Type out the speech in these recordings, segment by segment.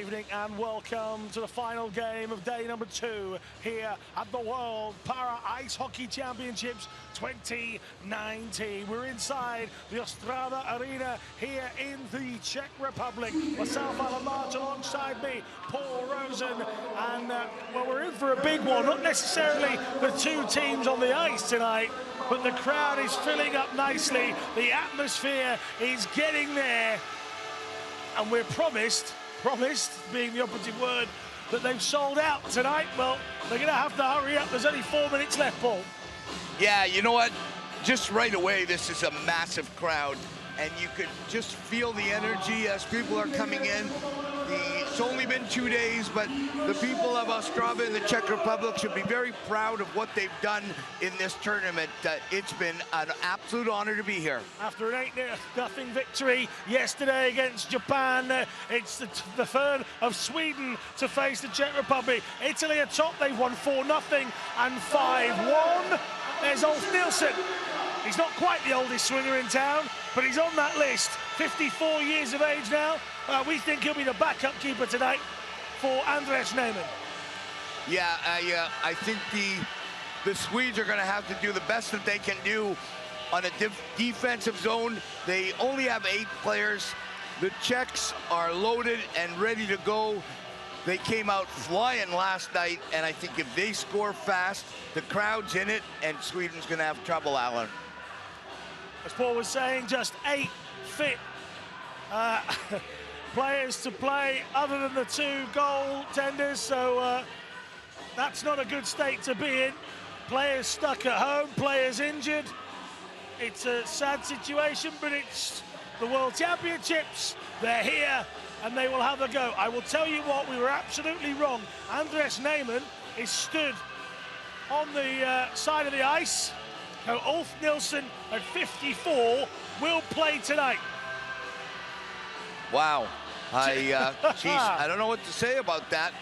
evening and welcome to the final game of day number 2 here at the World Para Ice Hockey Championships 2019. We're inside the Ostrava Arena here in the Czech Republic. Myself, Alan March, alongside me, Paul Rosen, and well, we're in for a big one. Not necessarily the two teams on the ice tonight, but the crowd is filling up nicely. The atmosphere is getting there. And we're promised being the operative word, that they've sold out tonight. Well, they're going to have to hurry up. There's only 4 minutes left, Paul. Yeah, you know what? Just right away, this is a massive crowd, and you could just feel the energy as people are coming in. It's only been 2 days, but the people of Ostrava in the Czech Republic should be very proud of what they've done in this tournament. It's been an absolute honor to be here. After an 8-0 victory yesterday against Japan, it's the third of Sweden to face the Czech Republic. Italy atop, they've won 4-0 and 5-1. There's Ulf Nilsson. He's not quite the oldest swinger in town, but he's on that list. 54 years of age now. We think he'll be the backup keeper tonight for Andres Neyman. Yeah, I think the Swedes are going to have to do the best that they can do on a defensive zone. They only have 8 players. The Czechs are loaded and ready to go. They came out flying last night, and I think if they score fast, the crowd's in it, and Sweden's going to have trouble, Alan. As Paul was saying, just 8 fit players to play other than the 2 goaltenders, so that's not a good state to be in. Players stuck at home, players injured. It's a sad situation, but it's the World Championships. They're here and they will have a go. I will tell you what, we were absolutely wrong. Andres Neyman is stood on the side of the ice. So Ulf Nilsson at 54 will play tonight. Wow. Geez, I don't know what to say about that.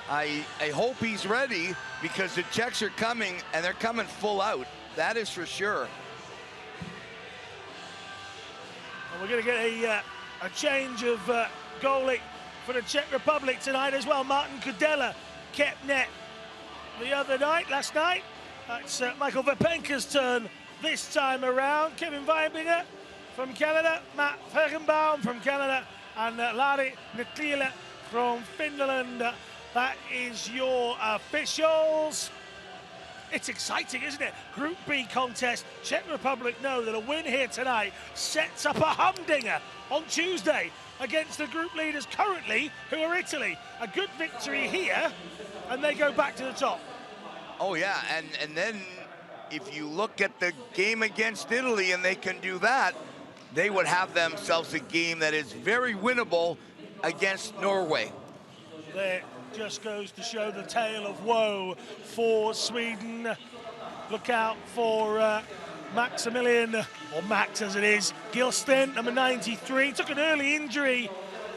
I hope he's ready, because the Czechs are coming, and they're coming full out. That is for sure. And we're going to get a change of goalie for the Czech Republic tonight as well. Martin Kudela kept net last night. It's Michael Vapenka's turn this time around. Kevin Weibinger from Canada, Matt Fergenbaum from Canada, and Lari Nittila from Finland. That is your officials. It's exciting, isn't it? Group B contest. Czech Republic know that a win here tonight sets up a humdinger on Tuesday against the group leaders currently, who are Italy. A good victory here, and they go back to the top. Oh yeah, and then if you look at the game against Italy and they can do that, they would have themselves a game that is very winnable against Norway. There just goes to show the tale of woe for Sweden. Look out for Maximilian, or Max as it is, Gilsten, number 93. Took an early injury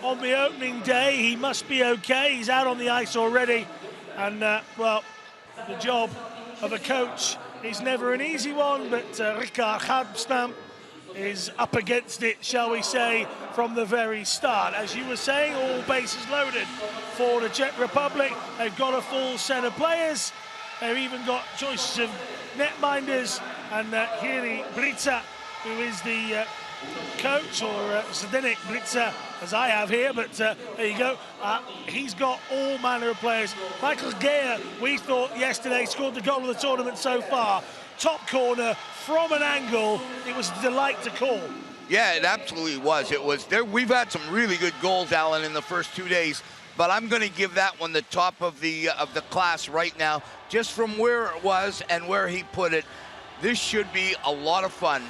on the opening day. He must be okay. He's out on the ice already. And, well, the job of a coach is never an easy one, but Rikard Habstam is up against it, shall we say, from the very start. As you were saying, all bases loaded for the Czech Republic. They've got a full set of players. They've even got choices of netminders, and Jiri Brica, who is the coach, or Zdeněk Brica, as I have here, but there you go. He's got all manner of players. Michael Geyer, we thought yesterday, scored the goal of the tournament so far. Top corner from an angle. It was a delight to call. Yeah, it absolutely was. It was there. We've had some really good goals, Alan, in the first 2 days, but I'm going to give that one the top of the class right now, just from where it was and where he put it. This should be a lot of fun.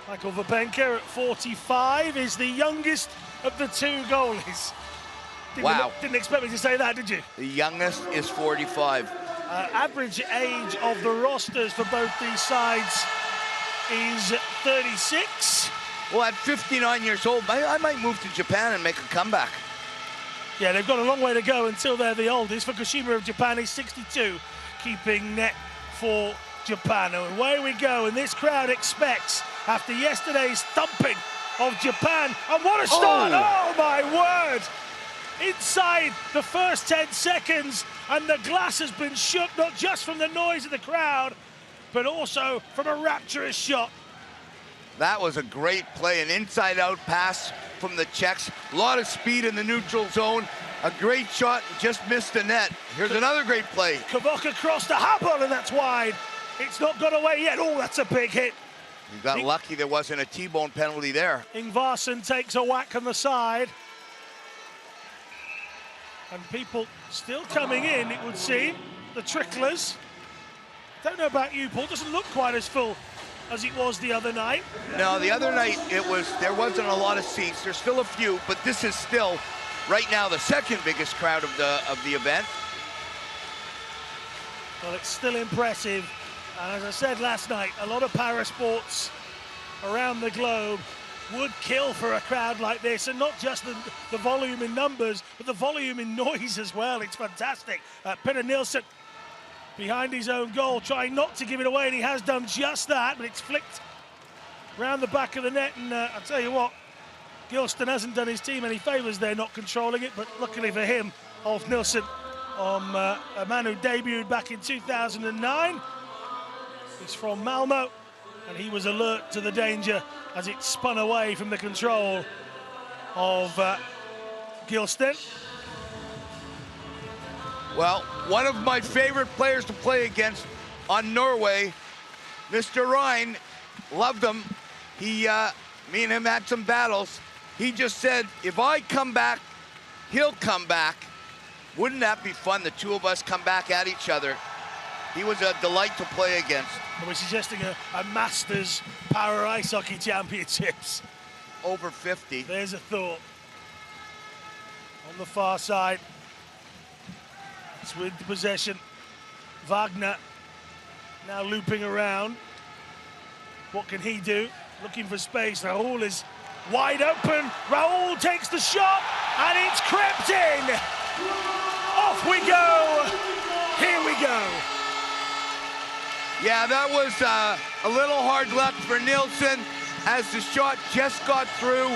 Michael Vapenka at 45 is the youngest of the 2 goalies. Didn't expect me to say that, did you? The youngest is 45. Average age of the rosters for both these sides is 36. Well, at 59 years old, I might move to Japan and make a comeback. Yeah, they've got a long way to go until they're the oldest. Fukushima of Japan is 62, keeping net for Japan. And away we go, and this crowd expects, after yesterday's thumping of Japan, and what a start! Oh my word! inside the first 10 seconds, and the glass has been shook, not just from the noise of the crowd, but also from a rapturous shot. That was a great play, an inside-out pass from the Czechs. A lot of speed in the neutral zone. A great shot, just missed the net. Here's another great play. Kavoka crossed the Habel, and that's wide. It's not got away yet. Oh, that's a big hit. You got lucky there wasn't a T-bone penalty there. Ingvarsson takes a whack on the side. And people still coming in, it would seem. The tricklers. Don't know about you, Paul. Doesn't look quite as full as it was the other night. No, the other night there wasn't a lot of seats. There's still a few, but this is still right now the second biggest crowd of the event. Well, it's still impressive. And as I said last night, a lot of parasports around the globe would kill for a crowd like this, and not just the volume in numbers, but the volume in noise as well. It's fantastic. Peter Nilsson behind his own goal, trying not to give it away, and he has done just that, but it's flicked round the back of the net, and I'll tell you what, Gilston hasn't done his team any favours there not controlling it, but luckily for him, Ulf Nilsson, a man who debuted back in 2009. He's from Malmo, and he was alert to the danger as it spun away from the control of Gilston. Well, one of my favorite players to play against on Norway, Mr. Ryan, loved him. Me and him had some battles. He just said, if I come back, he'll come back. Wouldn't that be fun, the two of us come back at each other? He was a delight to play against. We're suggesting a Masters Power Ice Hockey Championships. Over 50. There's a thought. On the far side, it's with the possession. Wagner now looping around. What can he do? Looking for space. Raul is wide open. Raul takes the shot, and it's crept in. Off we go. Here we go. Yeah, that was a little hard luck for Nilsson as the shot just got through,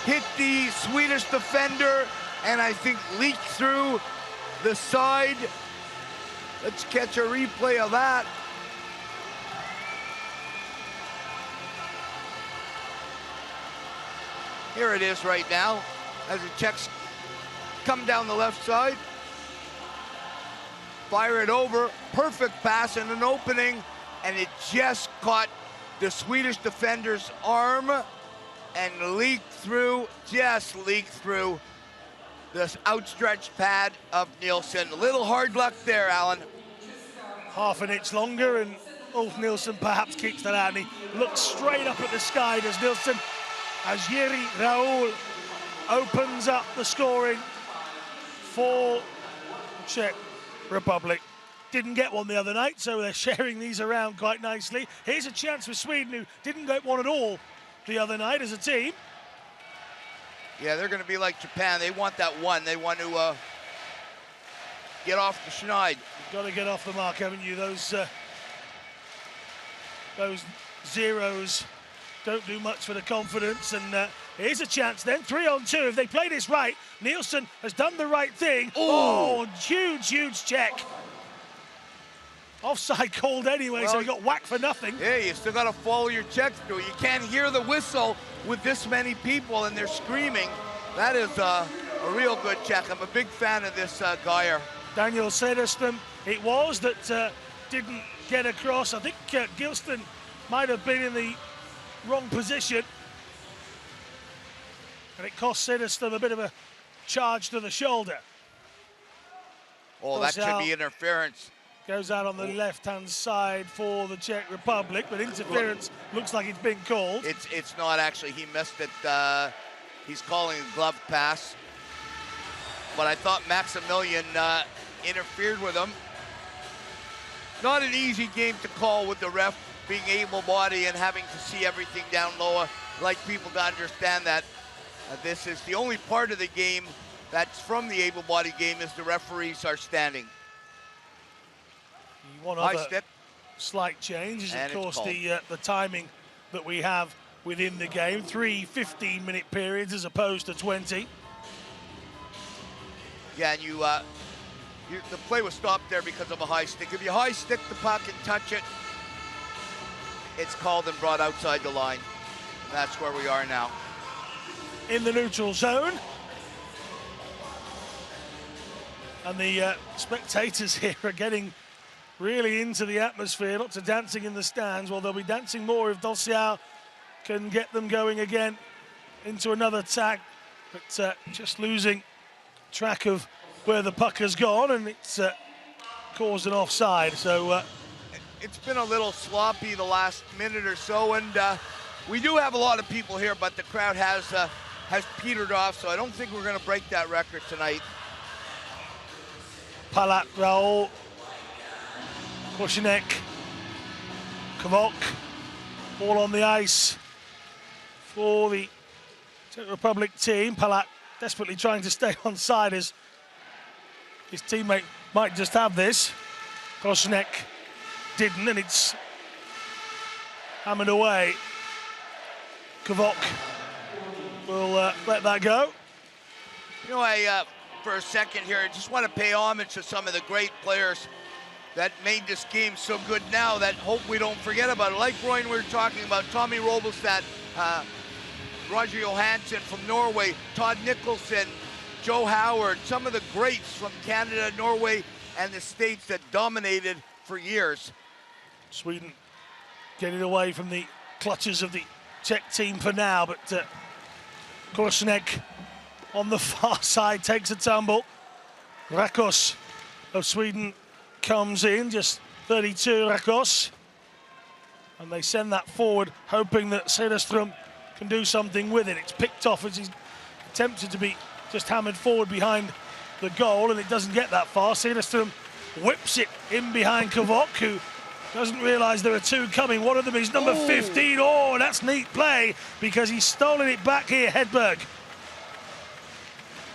hit the Swedish defender, and I think leaked through the side. Let's catch a replay of that. Here it is right now as the Czechs come down the left side. Fire it over, perfect pass in an opening, and it just caught the Swedish defender's arm and leaked through, just leaked through this outstretched pad of Nilsson. A little hard luck there, Alan. Half an inch longer, and Ulf Nilsson perhaps kicks that out, and he looks straight up at the sky, does Nilsson, as Jiri Raul opens up the scoring for Czech Republic. Didn't get one the other night, so they're sharing these around quite nicely. Here's a chance for Sweden, who didn't get one at all the other night as a team. Yeah, they're going to be like Japan. They want that one. They want to get off the schneid. You've got to get off the mark, haven't you? Those zeros don't do much for the confidence, and here's a chance then, 3-on-2. If they play this right, Nilsson has done the right thing. Ooh. Oh, huge check. Offside called anyway, well, so he got whacked for nothing. Yeah, you still got to follow your checks through. You can't hear the whistle with this many people and they're screaming. That is a real good check. I'm a big fan of this Geyer. Daniel Cederström, it was that didn't get across. I think Gilston might have been in the wrong position, and it cost Cederström a bit of a charge to the shoulder. Oh, that should be interference. Goes out on the left-hand side for the Czech Republic, but interference looks like it's been called. It's not actually. He missed it. He's calling a glove pass. But I thought Maximilian interfered with him. Not an easy game to call with the ref being able-bodied and having to see everything down low. I'd like people to understand that this is the only part of the game that's from the able-bodied game is the referees are standing. One other slight change is, of course, the timing that we have within the game. 3 15-minute periods as opposed to 20. Yeah, and the play was stopped there because of a high stick. If you high stick the puck and touch it, it's called and brought outside the line. And that's where we are now. In the neutral zone. And the spectators here are getting really into the atmosphere. Lots of dancing in the stands. Well, they'll be dancing more if Dulciao can get them going again into another tag. But just losing track of where the puck has gone, and it's caused an offside. So it's been a little sloppy the last minute or so, and we do have a lot of people here, but the crowd has petered off, so I don't think we're going to break that record tonight. Palat, Raul, Korsunek, Kvok, all on the ice for the Czech Republic team. Palat desperately trying to stay on side as his teammate might just have this. Korsunek didn't, and it's hammered away. Kvok will let that go. You know, for a second here, I just want to pay homage to some of the great players that made this game so good now that hope we don't forget about it. Like Roy, we were talking about Tommy Robelstad, Roger Johansson from Norway, Todd Nicholson, Joe Howard, some of the greats from Canada, Norway, and the States that dominated for years. Sweden getting away from the clutches of the Czech team for now, but Korsunek on the far side takes a tumble. Rakos of Sweden comes in, just 32 Rakos. And they send that forward, hoping that Söderström can do something with it. It's picked off as he's attempted to be just hammered forward behind the goal, and it doesn't get that far. Söderström whips it in behind Kvok, who doesn't realise there are two coming. One of them is number 15. Oh, that's neat play because he's stolen it back here, Hedberg.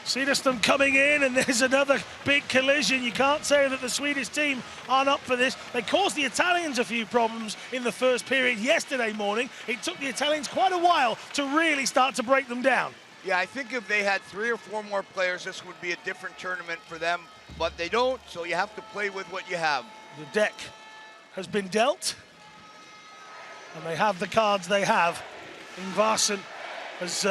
Söderström coming in, and there's another big collision. You can't say that the Swedish team aren't up for this. They caused the Italians a few problems in the first period yesterday morning. It took the Italians quite a while to really start to break them down. Yeah, I think if they had 3 or 4 more players, this would be a different tournament for them, but they don't, so you have to play with what you have. The deck has been dealt, and they have the cards they have. Ingvarsson has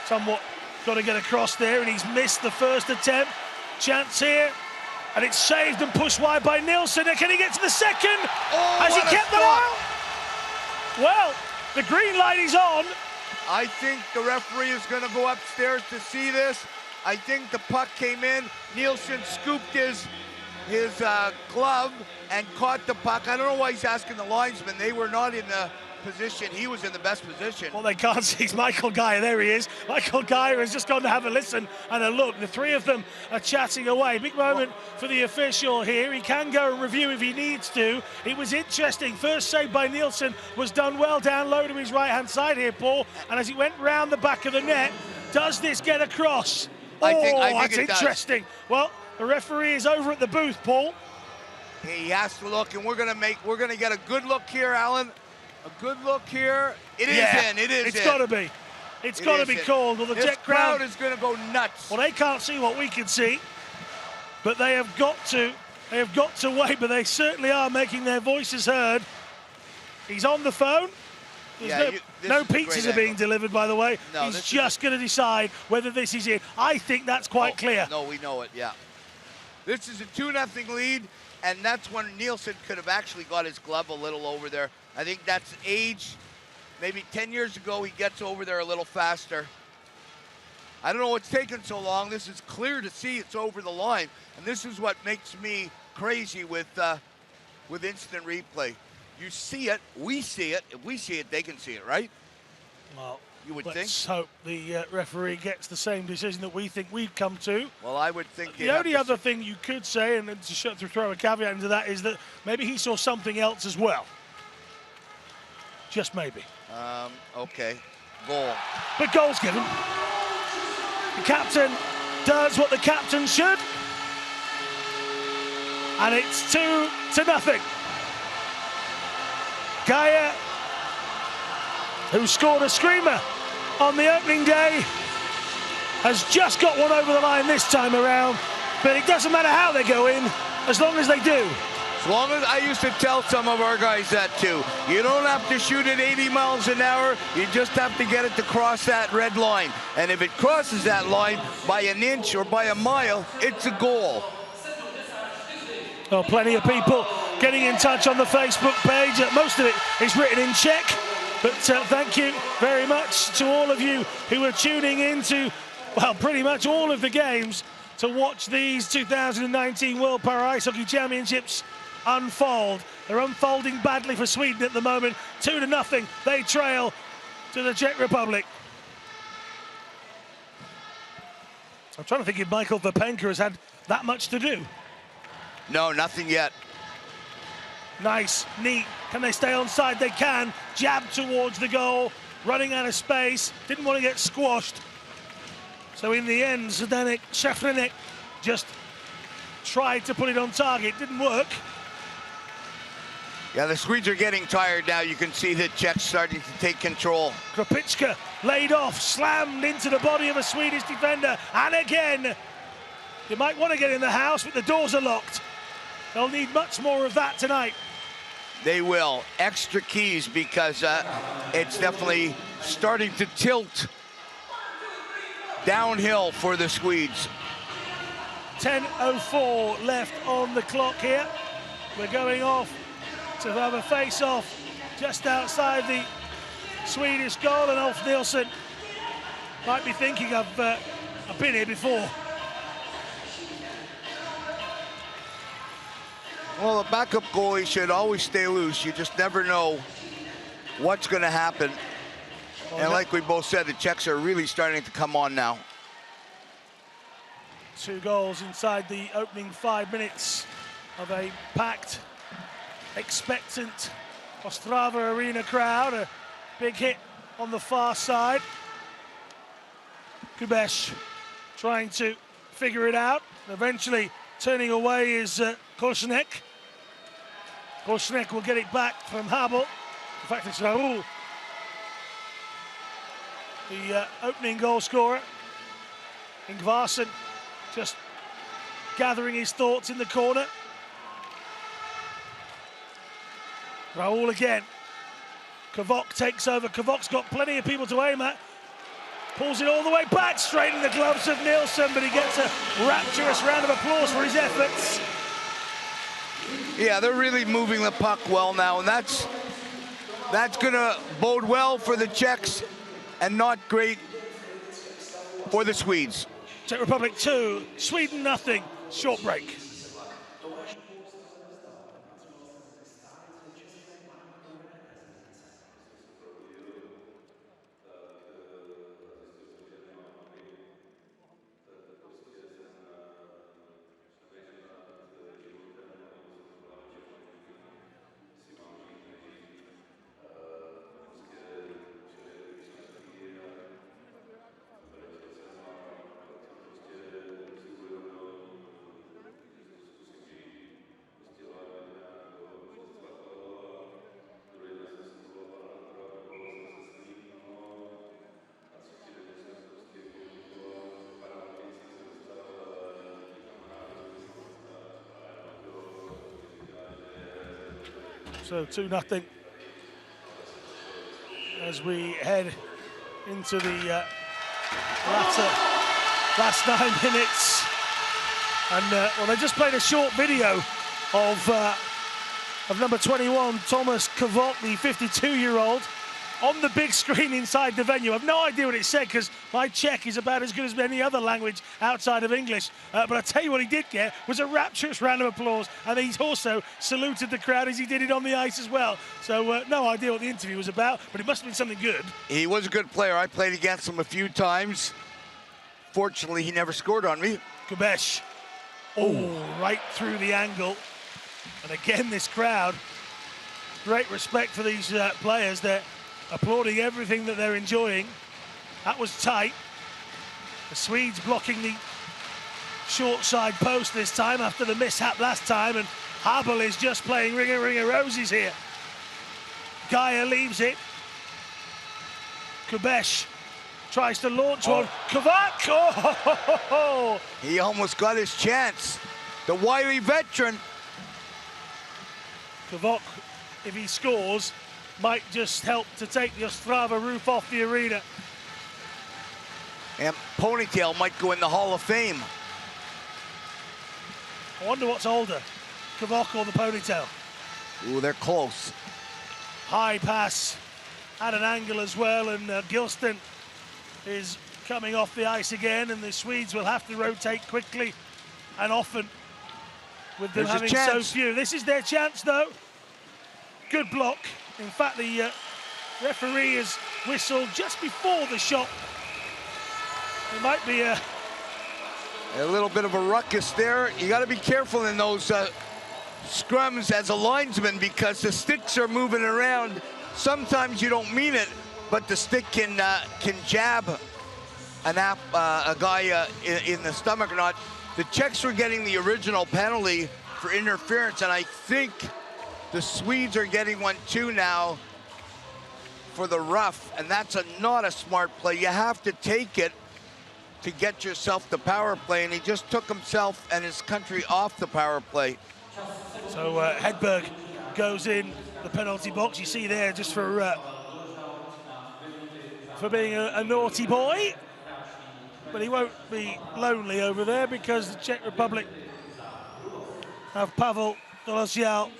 somewhat got to get across there, and he's missed the first attempt. Chance here, and it's saved and pushed wide by Nilsson. Can he get to the second? Has he kept that out? Well, the green light is on. I think the referee is going to go upstairs to see this. I think the puck came in. Nilsson scooped his glove and caught the puck. I don't know why he's asking the linesman. They were not in the position. He was in the best position. Well, they can't see. It's Michael Geyer. There he is. Michael Geyer has just gone to have a listen and a look. The three of them are chatting away. Big moment for the official here. He can go and review if he needs to. It was interesting. First save by Nilsson was done well down low to his right-hand side here, Paul. And as he went round the back of the net, does this get across? I think that's it interesting. Does. Well, the referee is over at the booth, Paul. He has to look, and we're gonna get a good look here, Alan. A good look here. It is in. It is. It's got to be. It's got to be called. Well, the Czech crowd is going to go nuts. Well, they can't see what we can see, but they have got to. They have got to wait, but they certainly are making their voices heard. He's on the phone. No pizzas are being delivered, by the way. No, he's just going to decide whether this is in. I think that's quite clear. No, we know it. Yeah. This is a 2-0 lead, and that's when Nilsson could have actually got his glove a little over there. I think that's age. Maybe 10 years ago, he gets over there a little faster. I don't know what's taking so long. This is clear to see it's over the line. And this is what makes me crazy with instant replay. You see it, we see it. If we see it, they can see it, right? Well, you would think. Let's hope the referee gets the same decision that we think we've come to. Well, I would think the only other thing you could say, and to throw a caveat into that, is that maybe he saw something else as well. Just maybe. Okay. Goal. But goal's given. The captain does what the captain should. And it's 2-0. Geyer, who scored a screamer on the opening day, has just got one over the line this time around, but it doesn't matter how they go in, as long as they do. As long as I used to tell some of our guys that too. You don't have to shoot at 80 miles an hour. You just have to get it to cross that red line. And if it crosses that line by an inch or by a mile, it's a goal. Well, plenty of people getting in touch on the Facebook page. Most of it is written in Czech. But thank you very much to all of you who are tuning into, well, pretty much all of the games to watch these 2019 World Para Ice Hockey Championships unfold. They're unfolding badly for Sweden at the moment. 2-0, they trail to the Czech Republic. I'm trying to think if Michael Vapenka has had that much to do. No, nothing yet. Nice, neat. Can they stay onside? They can. Jab towards the goal, running out of space. Didn't want to get squashed. So in the end, Zdeněk Šafrinek just tried to put it on target. Didn't work. Yeah, the Swedes are getting tired now. You can see the Czechs starting to take control. Kropicka laid off, slammed into the body of a Swedish defender. And again, you might want to get in the house, but the doors are locked. They'll need much more of that tonight. They will. Extra keys, because it's definitely starting to tilt downhill for the Swedes. 10:04 left on the clock here. We're going off to have a face-off just outside the Swedish goal, and Ulf Nilsson might be thinking, I've been here before. Well, the backup goalie should always stay loose. You just never know what's going to happen. And like we both said, the Czechs are really starting to come on now. 2 goals inside the opening 5 minutes of a packed, expectant Ostrava arena crowd. A big hit on the far side. Kubesh trying to figure it out. Eventually turning away is Korsnek. Korsnek will get it back from Habel. In fact, it's Raoul, the opening goal scorer. Ingvarsson just gathering his thoughts in the corner. Raoul again. Kvok takes over. Kvok's got plenty of people to aim at. Pulls it all the way back, straight in the gloves of Nilsson, but he gets a rapturous round of applause for his efforts. Yeah, they're really moving the puck well now, and that's going to bode well for the Czechs and not great for the Swedes. Czech Republic 2, Sweden 0, short break. So 2-0 as we head into the last 9 minutes. And well, they just played a short video of number 21, Thomas Kvok, the 52-year-old, on the big screen inside the venue. I've no idea what it said, because my Czech is about as good as any other language outside of English. But I tell you what he did get was a rapturous round of applause, and he's also saluted the crowd as he did it on the ice as well. So no idea what the interview was about, but it must have been something good. He was a good player. I played against him a few times. Fortunately, he never scored on me. Kubesh, right through the angle. And again, this crowd, great respect for these players. They're applauding everything that they're enjoying. That was tight. The Swedes blocking the short side post this time after the mishap last time, and Habel is just playing ring a roses here. Gaia leaves it. Kubesh tries to launch one. Kvok! Oh! He almost got his chance. The wily veteran. Kvok, if he scores, might just help to take the Ostrava roof off the arena. And Ponytail might go in the Hall of Fame. I wonder what's older, Kvok or the Ponytail. Ooh, they're close. High pass at an angle as well, and Gilston is coming off the ice again, and the Swedes will have to rotate quickly and often with them having so few. This is their chance, though. Good block. In fact, the referee has whistled just before the shot. It might be a little bit of a ruckus there. You got to be careful in those scrums as a linesman, because the sticks are moving around. Sometimes you don't mean it, but the stick can jab a guy in the stomach or not. The Czechs were getting the original penalty for interference, and I think the Swedes are getting one too now for the rough, and that's not a smart play. You have to take it to get yourself the power play, and he just took himself and his country off the power play. So Hedberg goes in the penalty box. You see there, just for being a naughty boy. But he won't be lonely over there, because the Czech Republic have Pavel Dolosial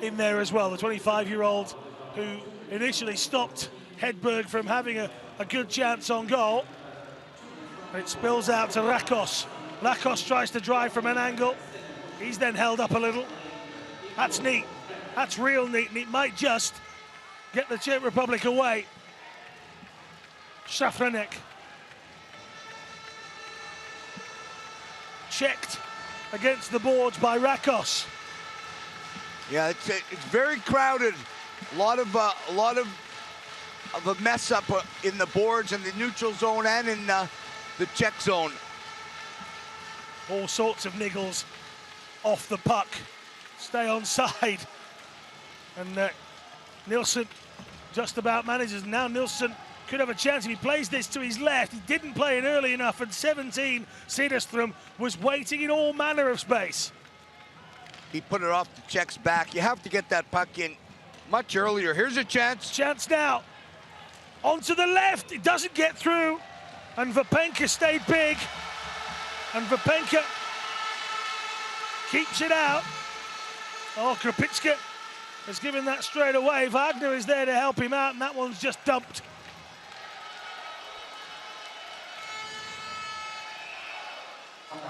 in there as well, the 25-year-old who initially stopped Hedberg from having a good chance on goal. It spills out to Rakos. Rakos tries to drive from an angle. He's then held up a little. That's neat. That's real neat, and it might just get the Czech Republic away. Szafranek. Checked against the boards by Rakos. Yeah, it's very crowded. A lot of a mess up in the boards in the neutral zone and in the Czech zone. All sorts of niggles off the puck. Stay on side. And Nilsson just about manages. Now Nilsson could have a chance if he plays this to his left. He didn't play it early enough, and 17, Siderstrom, was waiting in all manner of space. He put it off the Czech's back. You have to get that puck in much earlier. Here's a chance. Chance now. Onto the left. It doesn't get through. And Vapenka stayed big. And Vapenka keeps it out. Oh, Krapicka has given that straight away. Wagner is there to help him out, and that one's just dumped.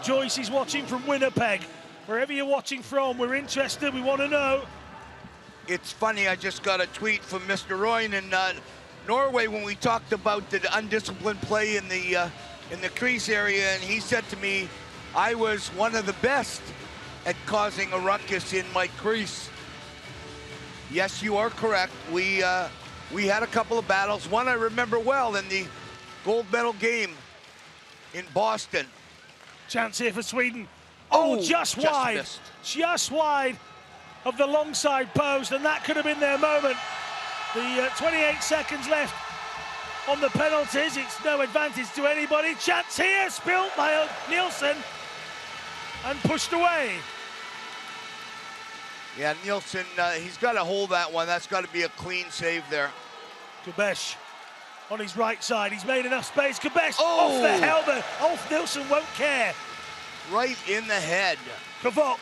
Joyce is watching from Winnipeg. Wherever you're watching from, we're interested, we want to know. It's funny, I just got a tweet from Mr. Royen in Norway when we talked about the undisciplined play in the crease area, and he said to me, I was one of the best at causing a ruckus in my crease. Yes, you are correct. We had a couple of battles. One I remember well in the gold medal game in Boston. Chance here for Sweden. Oh, just wide. Missed. Just wide of the long side post, and that could have been their moment. The 28 seconds left on the penalties. It's no advantage to anybody. Chance here, spilled by Nielsen and pushed away. Yeah, Nielsen, he's got to hold that one. That's got to be a clean save there. Kubesh on his right side. He's made enough space. Kubesh off the helmet. Ulf Nilsson won't care. Right in the head. Kvok.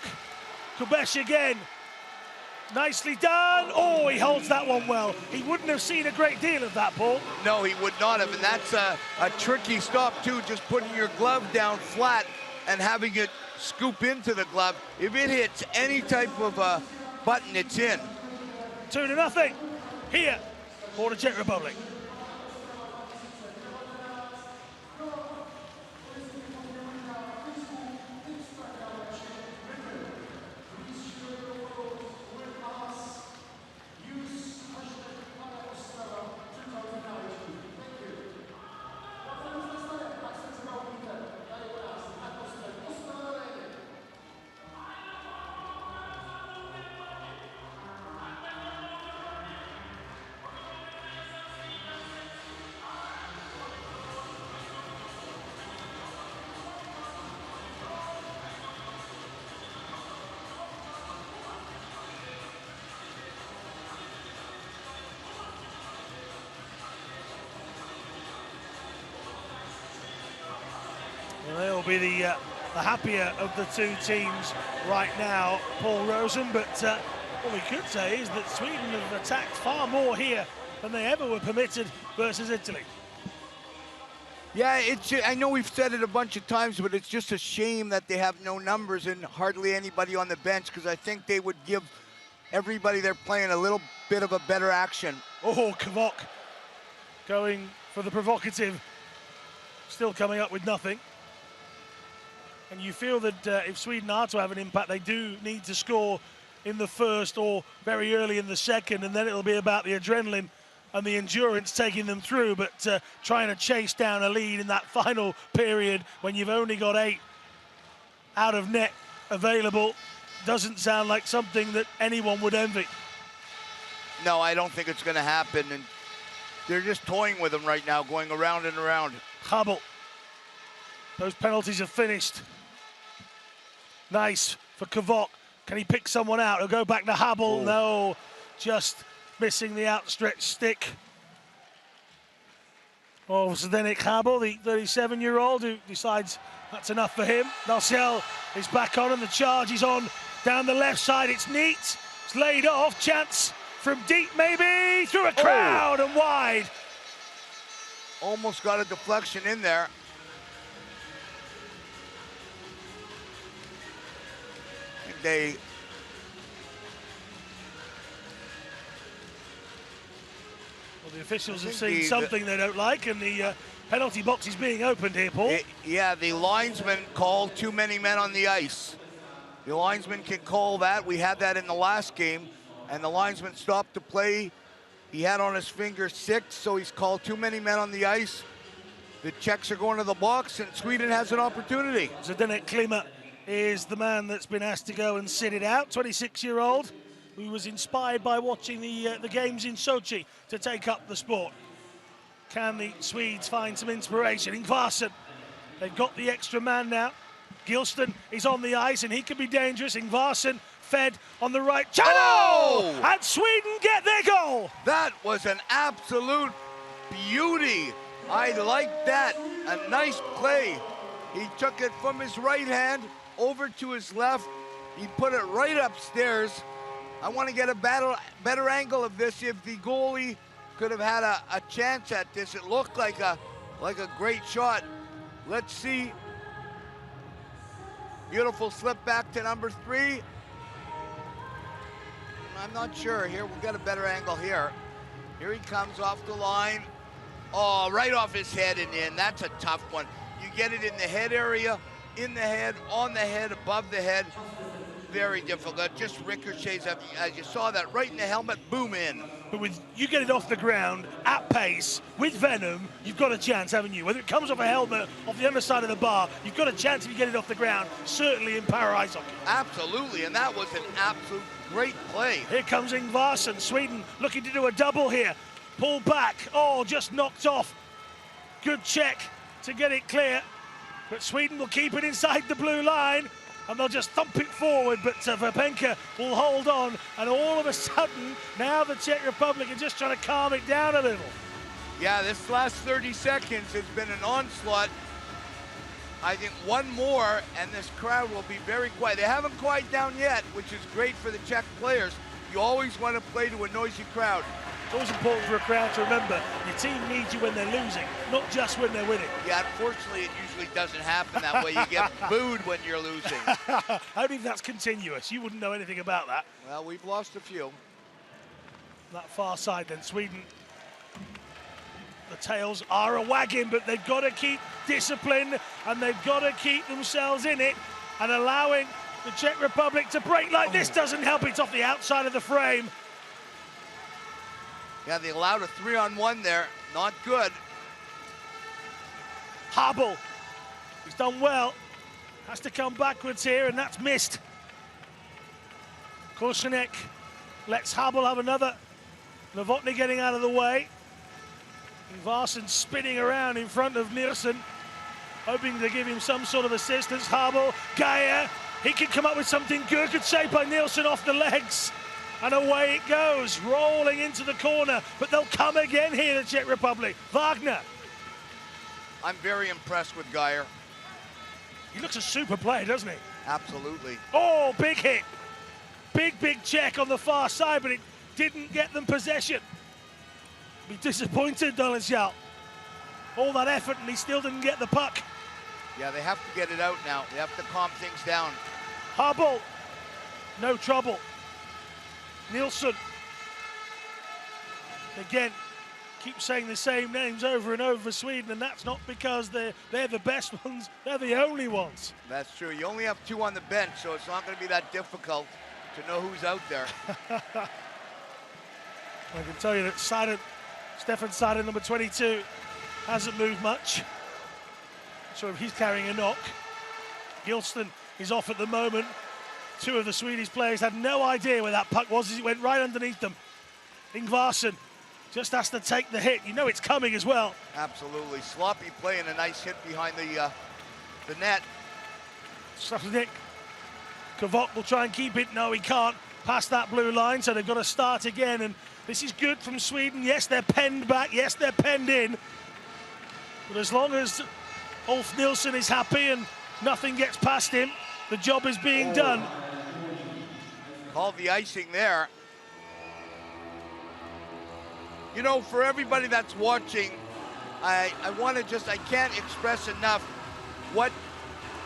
Kubesh again. Nicely done. Oh, he holds that one well. He wouldn't have seen a great deal of that, Paul. No, he would not have, and that's a tricky stop too, just putting your glove down flat and having it scoop into the glove. If it hits any type of button, it's in. 2-0 here for the Czech Republic. be the happier of the two teams right now, Paul Rosen. But what we could say is that Sweden have attacked far more here than they ever were permitted versus Italy. Yeah, I know we've said it a bunch of times, but it's just a shame that they have no numbers and hardly anybody on the bench, because I think they would give everybody they're playing a little bit of a better action. Oh, Kvok going for the provocative, still coming up with nothing. And you feel that if Sweden are to have an impact, they do need to score in the first or very early in the second, and then it'll be about the adrenaline and the endurance taking them through. But trying to chase down a lead in that final period when you've only got 8 out of net available doesn't sound like something that anyone would envy. No, I don't think it's going to happen, and they're just toying with them right now, going around and around. Habel. Those penalties are finished. Nice for Kvok. Can he pick someone out? He'll go back to Habel. Oh. No, just missing the outstretched stick. Oh, Zdeněk Habel, the 37-year-old who decides that's enough for him. Marcel is back on, and the charge is on down the left side. It's neat. It's laid off. Chance from deep, maybe through a crowd and wide. Almost got a deflection in there. Well, the officials have seen something they don't like, and the penalty box is being opened here, Paul. Yeah, the linesman called too many men on the ice. The linesman can call that. We had that in the last game, and the linesman stopped the play. He had on his finger 6, so he's called too many men on the ice. The Czechs are going to the box, and Sweden has an opportunity. Zdeněk Klima is the man that's been asked to go and sit it out, 26-year-old, who was inspired by watching the games in Sochi to take up the sport. Can the Swedes find some inspiration? Ingvarsson, they've got the extra man now. Gilston is on the ice, and he can be dangerous. Ingvarsson fed on the right channel, and Sweden get their goal. That was an absolute beauty. I like that. A nice play. He took it from his right hand over to his left. He put it right upstairs. I want to get a better angle of this. If the goalie could have had a chance at this, it looked like a great shot. Let's see. Beautiful slip back to number 3. I'm not sure here. We'll get a better angle here. Here he comes off the line. Oh, right off his head and in. That's a tough one. You get it in the head area, in the head, on the head, above the head. Very difficult. Just ricochets. As you saw that right in the helmet, boom in. But with you get it off the ground at pace with venom, you've got a chance, haven't you? Whether it comes off a helmet, off the underside of the bar, you've got a chance if you get it off the ground. Certainly in power ice hockey. Absolutely, and that was an absolute great play. Here comes Ingvarsson. Sweden looking to do a double here. Pull back. Oh, just knocked off. Good check to get it clear. But Sweden will keep it inside the blue line, and they'll just thump it forward, but Vapenka will hold on, and all of a sudden, now the Czech Republic are just trying to calm it down a little. Yeah, this last 30 seconds has been an onslaught. I think one more, and this crowd will be very quiet. They haven't quieted down yet, which is great for the Czech players. You always want to play to a noisy crowd. It's always important for a crowd to remember your team needs you when they're losing, not just when they're winning. Yeah, unfortunately, it usually doesn't happen that way. You get booed when you're losing. I don't think that's continuous. You wouldn't know anything about that. Well, we've lost a few. That far side then, Sweden. The tails are a wagging, but they've got to keep discipline, and they've got to keep themselves in it, and allowing the Czech Republic to break like this doesn't help. It's off the outside of the frame. Yeah, they allowed a 3-on-1 there. Not good. Habel, he's done well. Has to come backwards here, and that's missed. Korsunek lets Habel have another. Novotny getting out of the way. Ingvarsson spinning around in front of Nilsson, hoping to give him some sort of assistance. Habel, Gaia, he can come up with something good. Good save by Nilsson off the legs. And away it goes, rolling into the corner. But they'll come again here, the Czech Republic. Wagner. I'm very impressed with Geyer. He looks a super player, doesn't he? Absolutely. Oh, big hit. Big check on the far side, but it didn't get them possession. Be disappointed, Donald. All that effort, and he still didn't get the puck. Yeah, they have to get it out now. They have to calm things down. Hubble, no trouble. Nielsen. Again, keep saying the same names over and over for Sweden, and that's not because they're the best ones, they're the only ones. That's true. You only have 2 on the bench, so it's not going to be that difficult to know who's out there. I can tell you that Stefan Seider, number 22, hasn't moved much. So he's carrying a knock. Gilston is off at the moment. 2 of the Swedish players had no idea where that puck was as it went right underneath them. Ingvarsson just has to take the hit. You know it's coming as well. Absolutely. Sloppy play and a nice hit behind the net. Nick Kvok will try and keep it. No, he can't. Past that blue line, so they've got to start again. And this is good from Sweden. Yes, they're penned back. Yes, they're penned in. But as long as Ulf Nilsson is happy and nothing gets past him, the job is being done. Called the icing there. You know, for everybody that's watching, I can't express enough what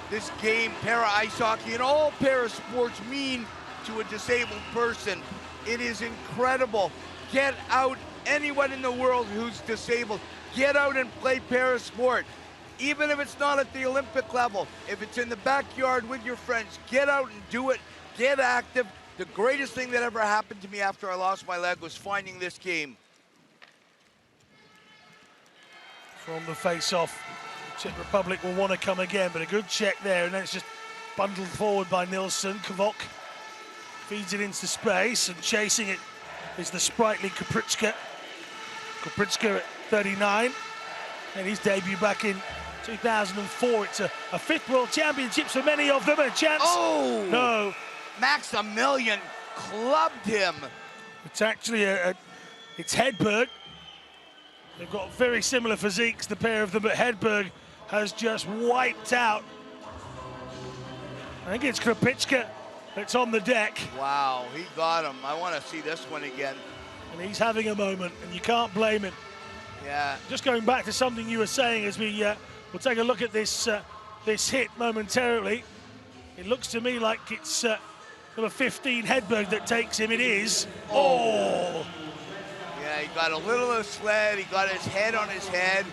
this game, para-ice hockey, and all para-sports mean to a disabled person. It is incredible. Get out, anyone in the world who's disabled, get out and play para-sport. Even if it's not at the Olympic level, if it's in the backyard with your friends, get out and do it, get active. The greatest thing that ever happened to me after I lost my leg was finding this game. From the face-off, Czech Republic will want to come again, but a good check there, and then it's just bundled forward by Nilsson. Kvok feeds it into space, and chasing it is the sprightly Kapritska. Kapritska at 39, and his debut back in 2004. It's a 5th World Championships for many of them, and a chance. Oh! No. Maximilian clubbed him. It's actually it's Hedberg. They've got very similar physiques, the pair of them, but Hedberg has just wiped out. I think it's Krapicka that's on the deck. Wow, he got him. I want to see this one again. And he's having a moment, and you can't blame him. Yeah. Just going back to something you were saying as we'll take a look at this this hit momentarily. It looks to me like it's number 15 Hedberg that takes him. It is. Oh! Yeah, he got a little of the sled. He got his head on his head.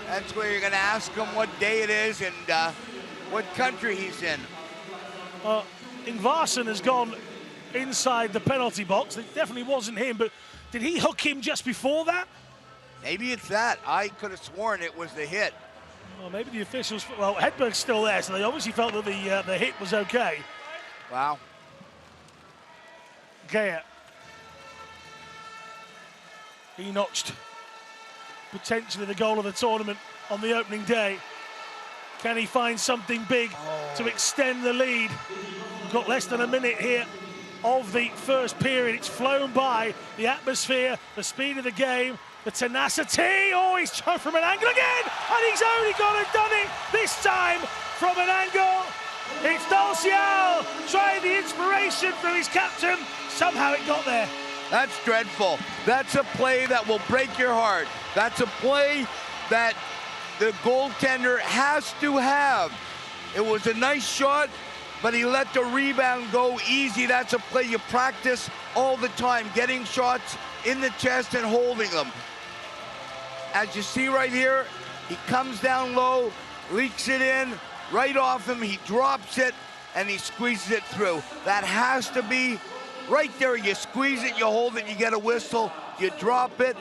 That's where you're going to ask him what day it is and what country he's in. Ingvarsson has gone inside the penalty box. It definitely wasn't him, but did he hook him just before that? Maybe it's that. I could have sworn it was the hit. Well, maybe the officials. Well, Hedberg's still there, so they obviously felt that the hit was okay. Wow. Gea. He notched potentially the goal of the tournament on the opening day. Can he find something big to extend the lead? We've got less than a minute here of the first period. It's flown by. The atmosphere, the speed of the game, the tenacity. Oh, he's trying from an angle again, and he's only gone and done it this time from an angle. It's Dalcial trying the inspiration from his captain. Somehow it got there. That's dreadful. That's a play that will break your heart. That's a play that the goaltender has to have. It was a nice shot, but he let the rebound go easy. That's a play you practice all the time, getting shots in the chest and holding them. As you see right here, he comes down low, leaks it in, right off him, he drops it, and he squeezes it through. That has to be right there. You squeeze it, you hold it, you get a whistle, you drop it,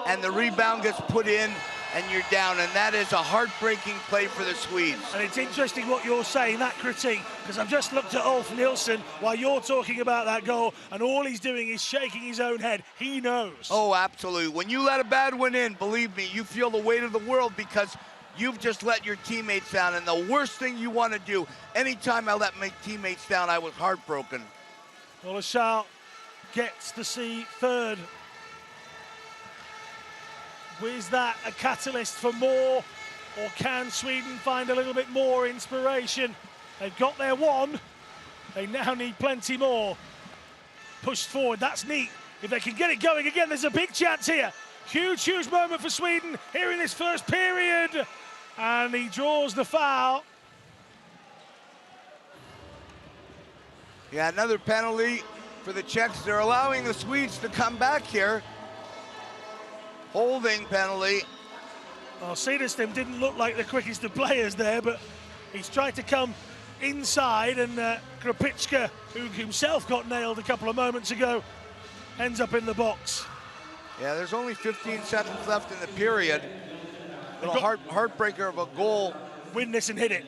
and the rebound gets put in, and you're down, and that is a heartbreaking play for the Swedes. And it's interesting what you're saying, that critique, because I've just looked at Ulf Nilsson while you're talking about that goal, and all he's doing is shaking his own head. He knows. Oh, absolutely. When you let a bad one in, believe me, you feel the weight of the world because you've just let your teammates down, and the worst thing you want to do, anytime I let my teammates down, I was heartbroken. Dalcial gets to see third. Was that a catalyst for more Or can Sweden find a little bit more inspiration? They've got their one. They now need plenty more. Pushed forward, that's neat. If they can get it going again, there's a big chance here. Huge, huge moment for Sweden here in this first period. And he draws the foul. Yeah, another penalty for the Czechs. They're allowing the Swedes to come back here. Holding penalty. Well, Cederstim didn't look like the quickest of players there, but he's tried to come inside, and Krupicka, who himself got nailed a couple of moments ago, ends up in the box. Yeah, there's only 15 seconds left in the period. Little heartbreaker of a goal. Win this and hit it.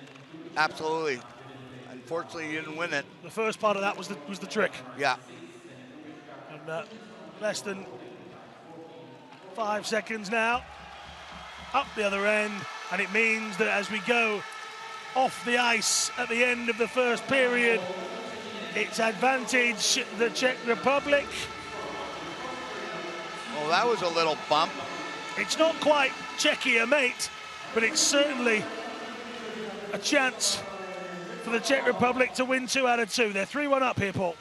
Absolutely. Unfortunately, you didn't win it. The first part of that was the trick. Yeah. And less than 5 seconds now. Up the other end, and it means that as we go off the ice at the end of the first period, it's advantage the Czech Republic. Oh, that was a little bump. It's not quite Czechia, mate, but it's certainly a chance for the Czech Republic to win 2 out of 2. They're 3-1 up here, Paul.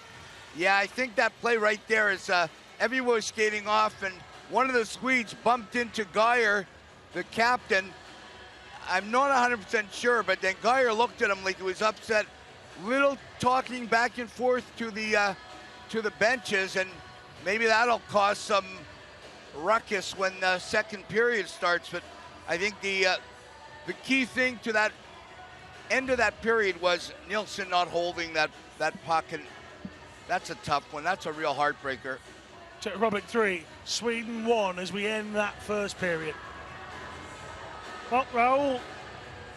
Yeah, I think that play right there is everyone was skating off, and one of the Swedes bumped into Geyer, the captain. I'm not 100% sure, but then Geyer looked at him like he was upset. Little talking back and forth to the benches, and maybe that'll cause some ruckus when the second period starts. But I think the key thing to that end of that period was Nilsson not holding that puck, and that's a tough one. That's a real heartbreaker. Czech Republic 3, Sweden 1 as we end that first period. Well, Raul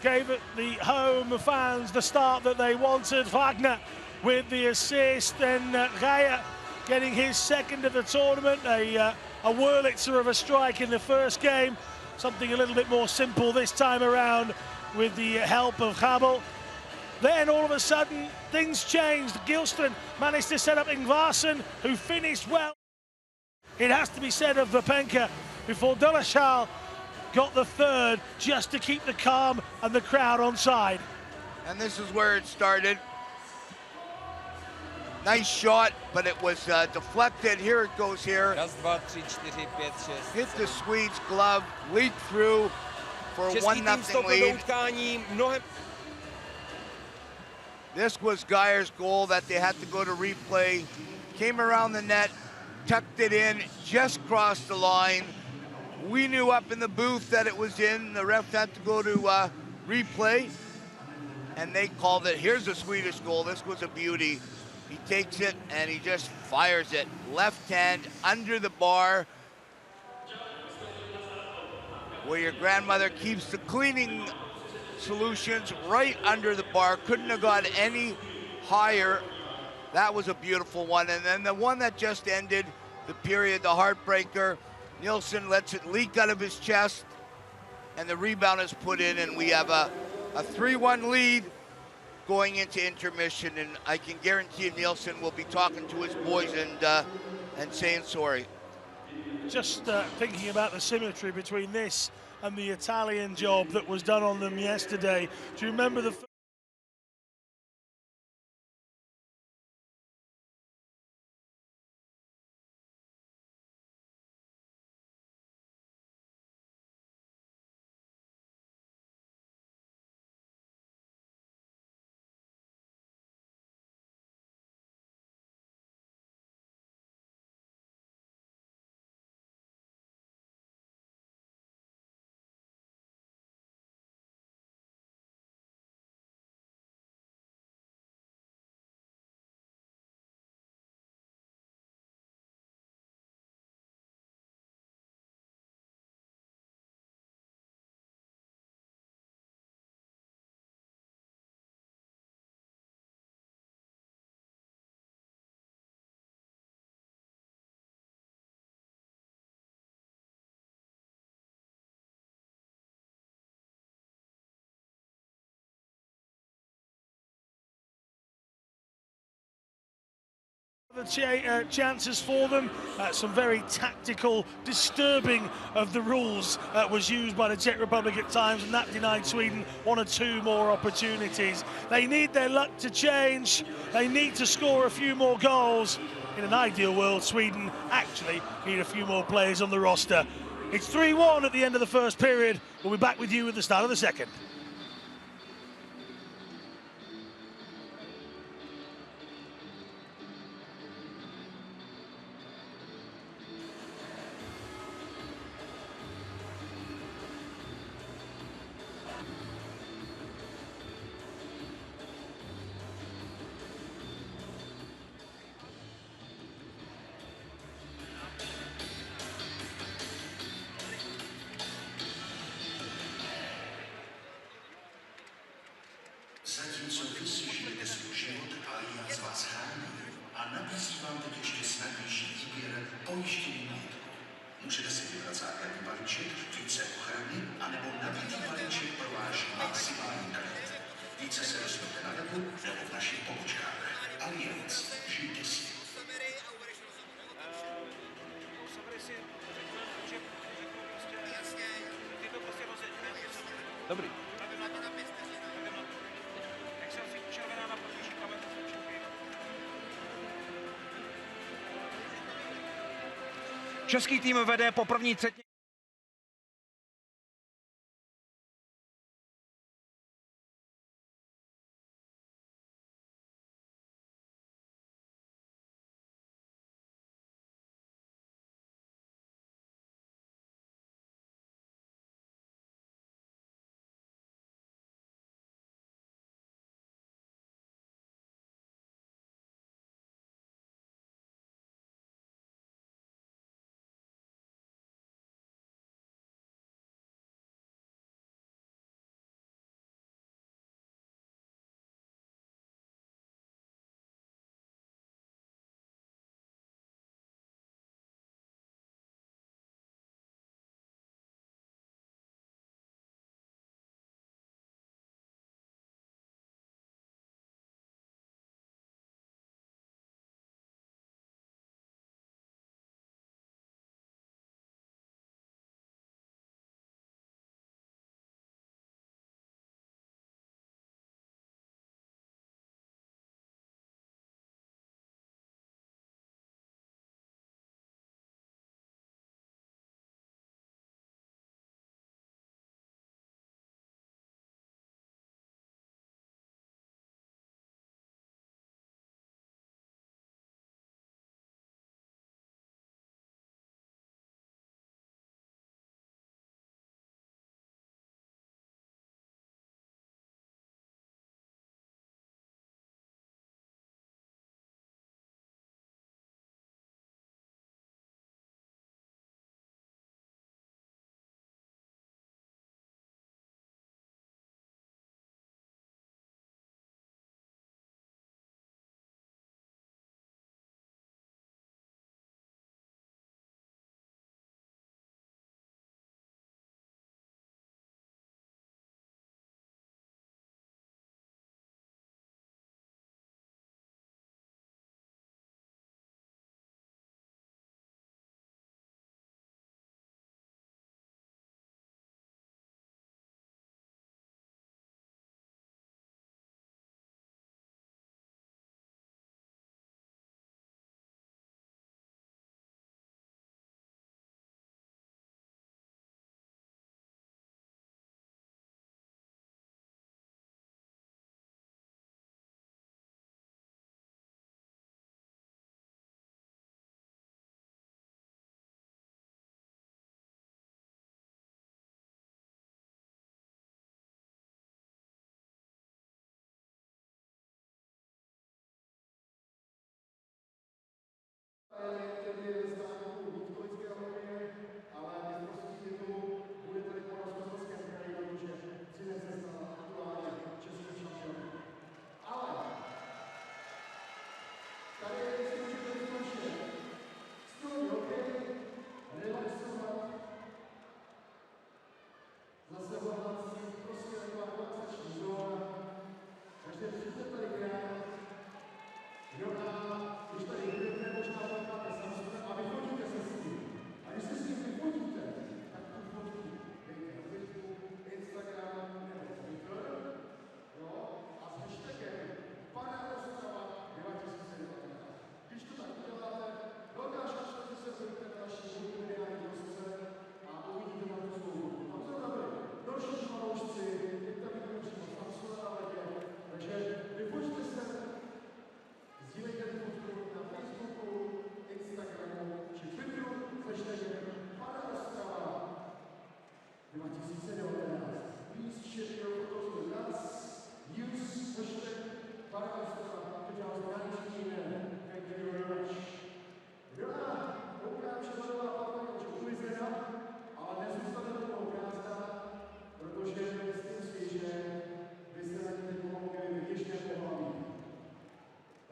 gave it the home fans the start that they wanted. Wagner with the assist, then Geyer getting his second of the tournament. A Wurlitzer of a strike in the first game. Something a little bit more simple this time around with the help of Habel. Then all of a sudden things changed. Gilstrand managed to set up Ingvarsson, who finished well. It has to be said of Vapenka before Dolachal got the third, just to keep the calm and the crowd on side. And this is where it started. Nice shot, but it was deflected. Here it goes here. Hit the Swede's glove, leaked through for a 1-0 lead. This was Geyer's goal that they had to go to replay. Came around the net, tucked it in, just crossed the line. We knew up in the booth that it was in. The ref had to go to replay, and they called it. Here's a Swedish goal. This was a beauty. He takes it and he just fires it. Left hand under the bar, where your grandmother keeps the cleaning solutions, right under the bar. Couldn't have got any higher. That was a beautiful one. And then the one that just ended the period, the heartbreaker, Nilsson lets it leak out of his chest, and the rebound is put in, and we have a 3-1 lead going into intermission. And I can guarantee Nilsson will be talking to his boys and saying sorry. Just thinking about the symmetry between this and the Italian job that was done on them yesterday. Do you remember the The chances for them, some very tactical disturbing of the rules was used by the Czech Republic at times, and that denied Sweden 1 or 2 more opportunities. They need their luck to change. They need to score a few more goals. In an ideal world, Sweden actually need a few more players on the roster. It's 3-1 at the end of the first period. We'll be back with you at the start of the second. Zatímco vy si žijete svůj život, Allianz vás chrání a nabízí vám teď ještě snadnější výběr pojištění majetku. Můžete si vybrat základní balíček, více ochrany, anebo nabitý balíček pro váš maximální kredit. Více se dozvíte na webu nebo v našich pobočkách. Allianz, žijte si. Dobrý. Český tým vede po první třetině. Když tady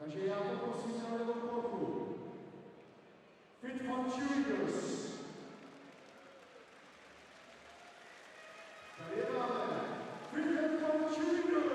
Takže já poprosím na levou plochu. Fit for cheerleaders. Tady máme Fit for cheerleaders.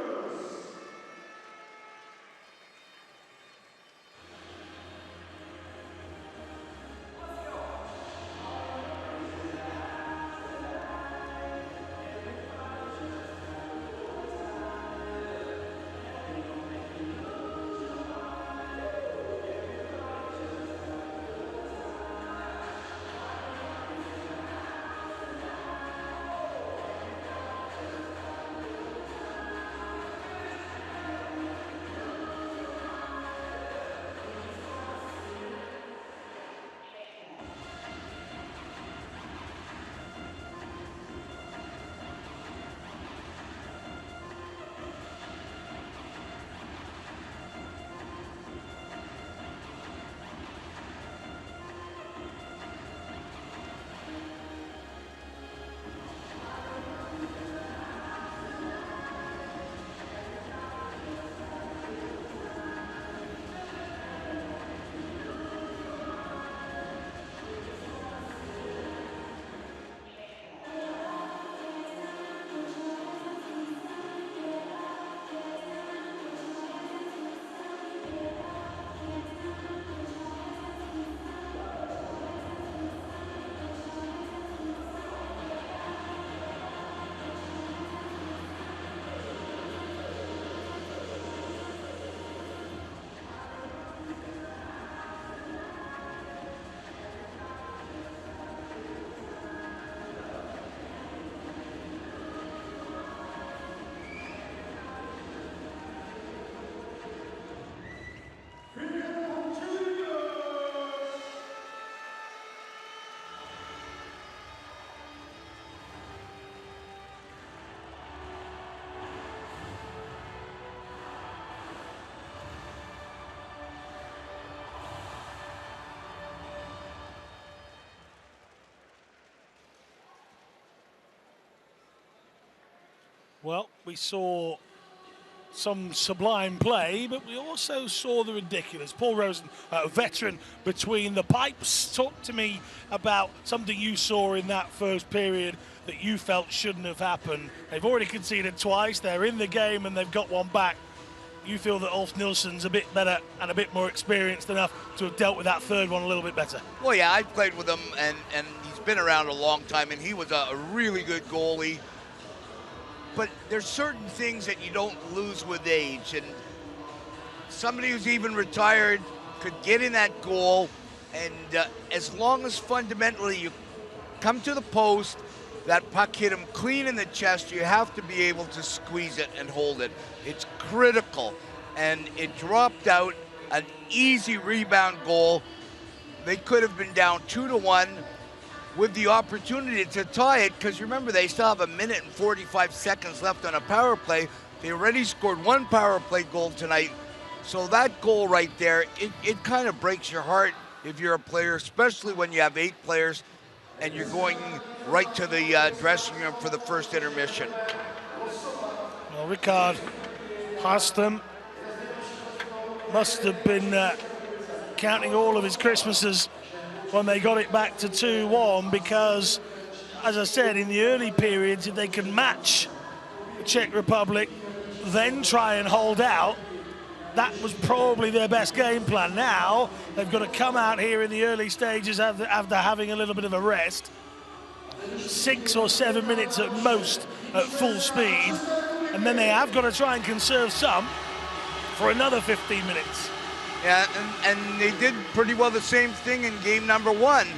Well, we saw some sublime play, but we also saw the ridiculous. Paul Rosen, a veteran between the pipes, talk to me about something you saw in that first period that you felt shouldn't have happened. They've already conceded twice, they're in the game and they've got one back. You feel that Ulf Nilsson's a bit better and a bit more experienced enough to have dealt with that third one a little bit better? Well, yeah, I've played with him, and he's been around a long time, and he was a really good goalie. But there's certain things that you don't lose with age, and somebody who's even retired could get in that goal, and as long as fundamentally you come to the post, that puck hit him clean in the chest, you have to be able to squeeze it and hold it. It's critical, and it dropped out, an easy rebound goal. They could have been down 2-1 with the opportunity to tie it, because remember, they still have 1 minute and 45 seconds left on a power play. They already scored one power play goal tonight. So that goal right there, it kind of breaks your heart if you're a player, especially when you have 8 players and you're going right to the dressing room for the first intermission. Well, Ricard Hastem must have been counting all of his Christmases when they got it back to 2-1, because, as I said, in the early periods, if they can match the Czech Republic, then try and hold out, that was probably their best game plan. Now, they've got to come out here in the early stages after having a little bit of a rest. 6 or 7 minutes at most at full speed, and then they have got to try and conserve some for another 15 minutes. Yeah, and they did pretty well the same thing in game number 1.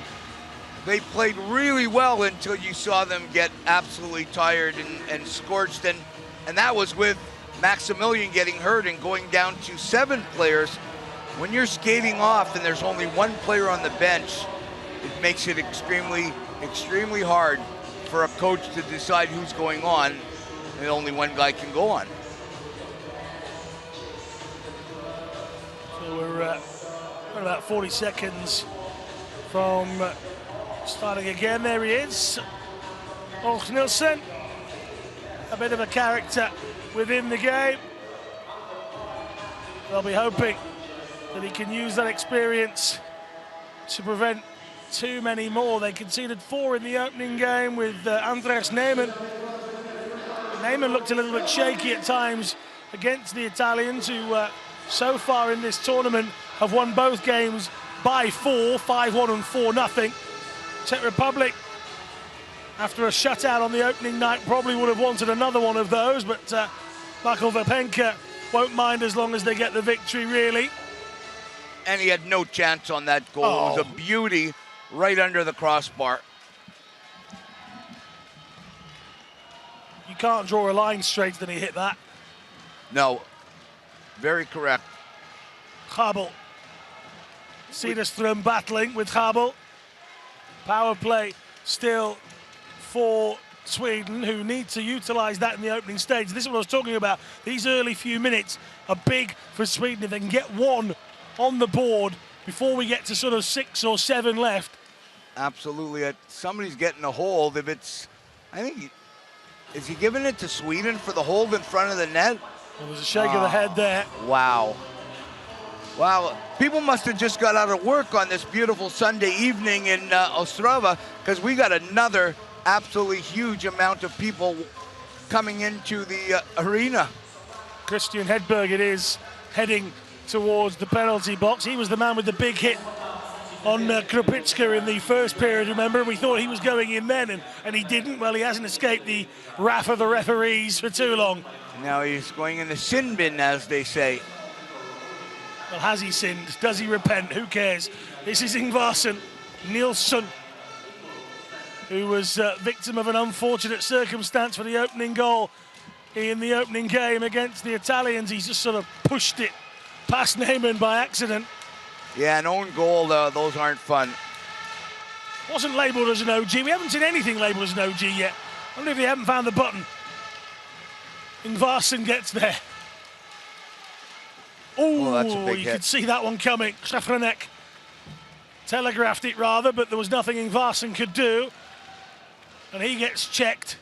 They played really well until you saw them get absolutely tired and scorched, and that was with Maximilian getting hurt and going down to 7 players. When you're skating off and there's only 1 player on the bench, it makes it extremely, extremely hard for a coach to decide who's going on, and only 1 guy can go on. So we're about 40 seconds from starting again. There he is, Ulf Nilsson, a bit of a character within the game. They'll be hoping that he can use that experience to prevent too many more. They conceded 4 in the opening game with Andreas Neyman. Neyman looked a little bit shaky at times against the Italians, who so far in this tournament have won both games by 4, 5-1 and 4-0. Czech Republic, after a shutout on the opening night, probably would have wanted another one of those, but Michael Vapenka won't mind as long as they get the victory, really. And he had no chance on that goal. It was a beauty right under the crossbar. You can't draw a line straight than he hit that. No, very correct. Habel. Cederström battling with Habel. Power play still for Sweden, who need to utilise that in the opening stage. This is what I was talking about. These early few minutes are big for Sweden. If they can get one on the board before we get to sort of 6 or 7 left. Absolutely. Somebody's getting a hold. If it's, I think, is he giving it to Sweden for the hold in front of the net? Well, there's a shake of the head there. Wow. Wow. People must have just got out of work on this beautiful Sunday evening in Ostrava, because we got another absolutely huge amount of people coming into the arena. Christian Hedberg it is, heading towards the penalty box. He was the man with the big hit on Krupicka in the first period, remember? We thought he was going in then, and he didn't. Well, he hasn't escaped the wrath of the referees for too long. Now he's going in the sin bin, as they say. Well, has he sinned? Does he repent? Who cares? This is Ingvarsson Nilsson, who was victim of an unfortunate circumstance for the opening goal in the opening game against the Italians. He's just sort of pushed it past Neyman by accident. Yeah, an own goal, those aren't fun. Wasn't labelled as an OG. We haven't seen anything labelled as an OG yet. I wonder if they haven't found the button. Ingvarsson gets there. Oh, that's a big you hit. could see that one coming. Szafranek telegraphed it rather, but there was nothing Ingvarsson could do. And he gets checked.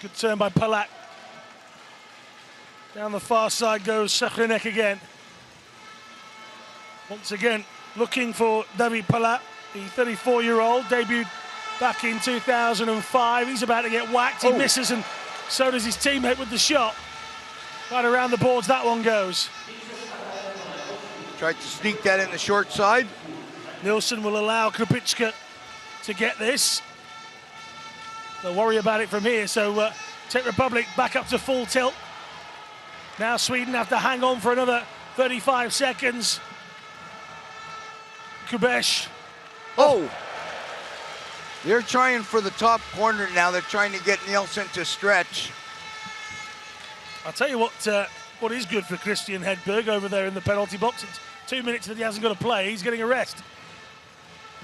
Good turn by Palat. Down the far side goes Szafranek again. Once again, looking for David Palat, the 34-year-old, debuted back in 2005. He's about to get whacked. He misses, and so does his teammate with the shot. Right around the boards that one goes. Tried to sneak that in the short side. Nilsson will allow Krupicka to get this. They'll worry about it from here. So Czech Republic back up to full tilt. Now Sweden have to hang on for another 35 seconds. Kubesh. Oh! They're trying for the top corner now. They're trying to get Nielsen to stretch. I'll tell you what is good for Christian Hedberg over there in the penalty box. It's 2 minutes that he hasn't got to play. He's getting a rest.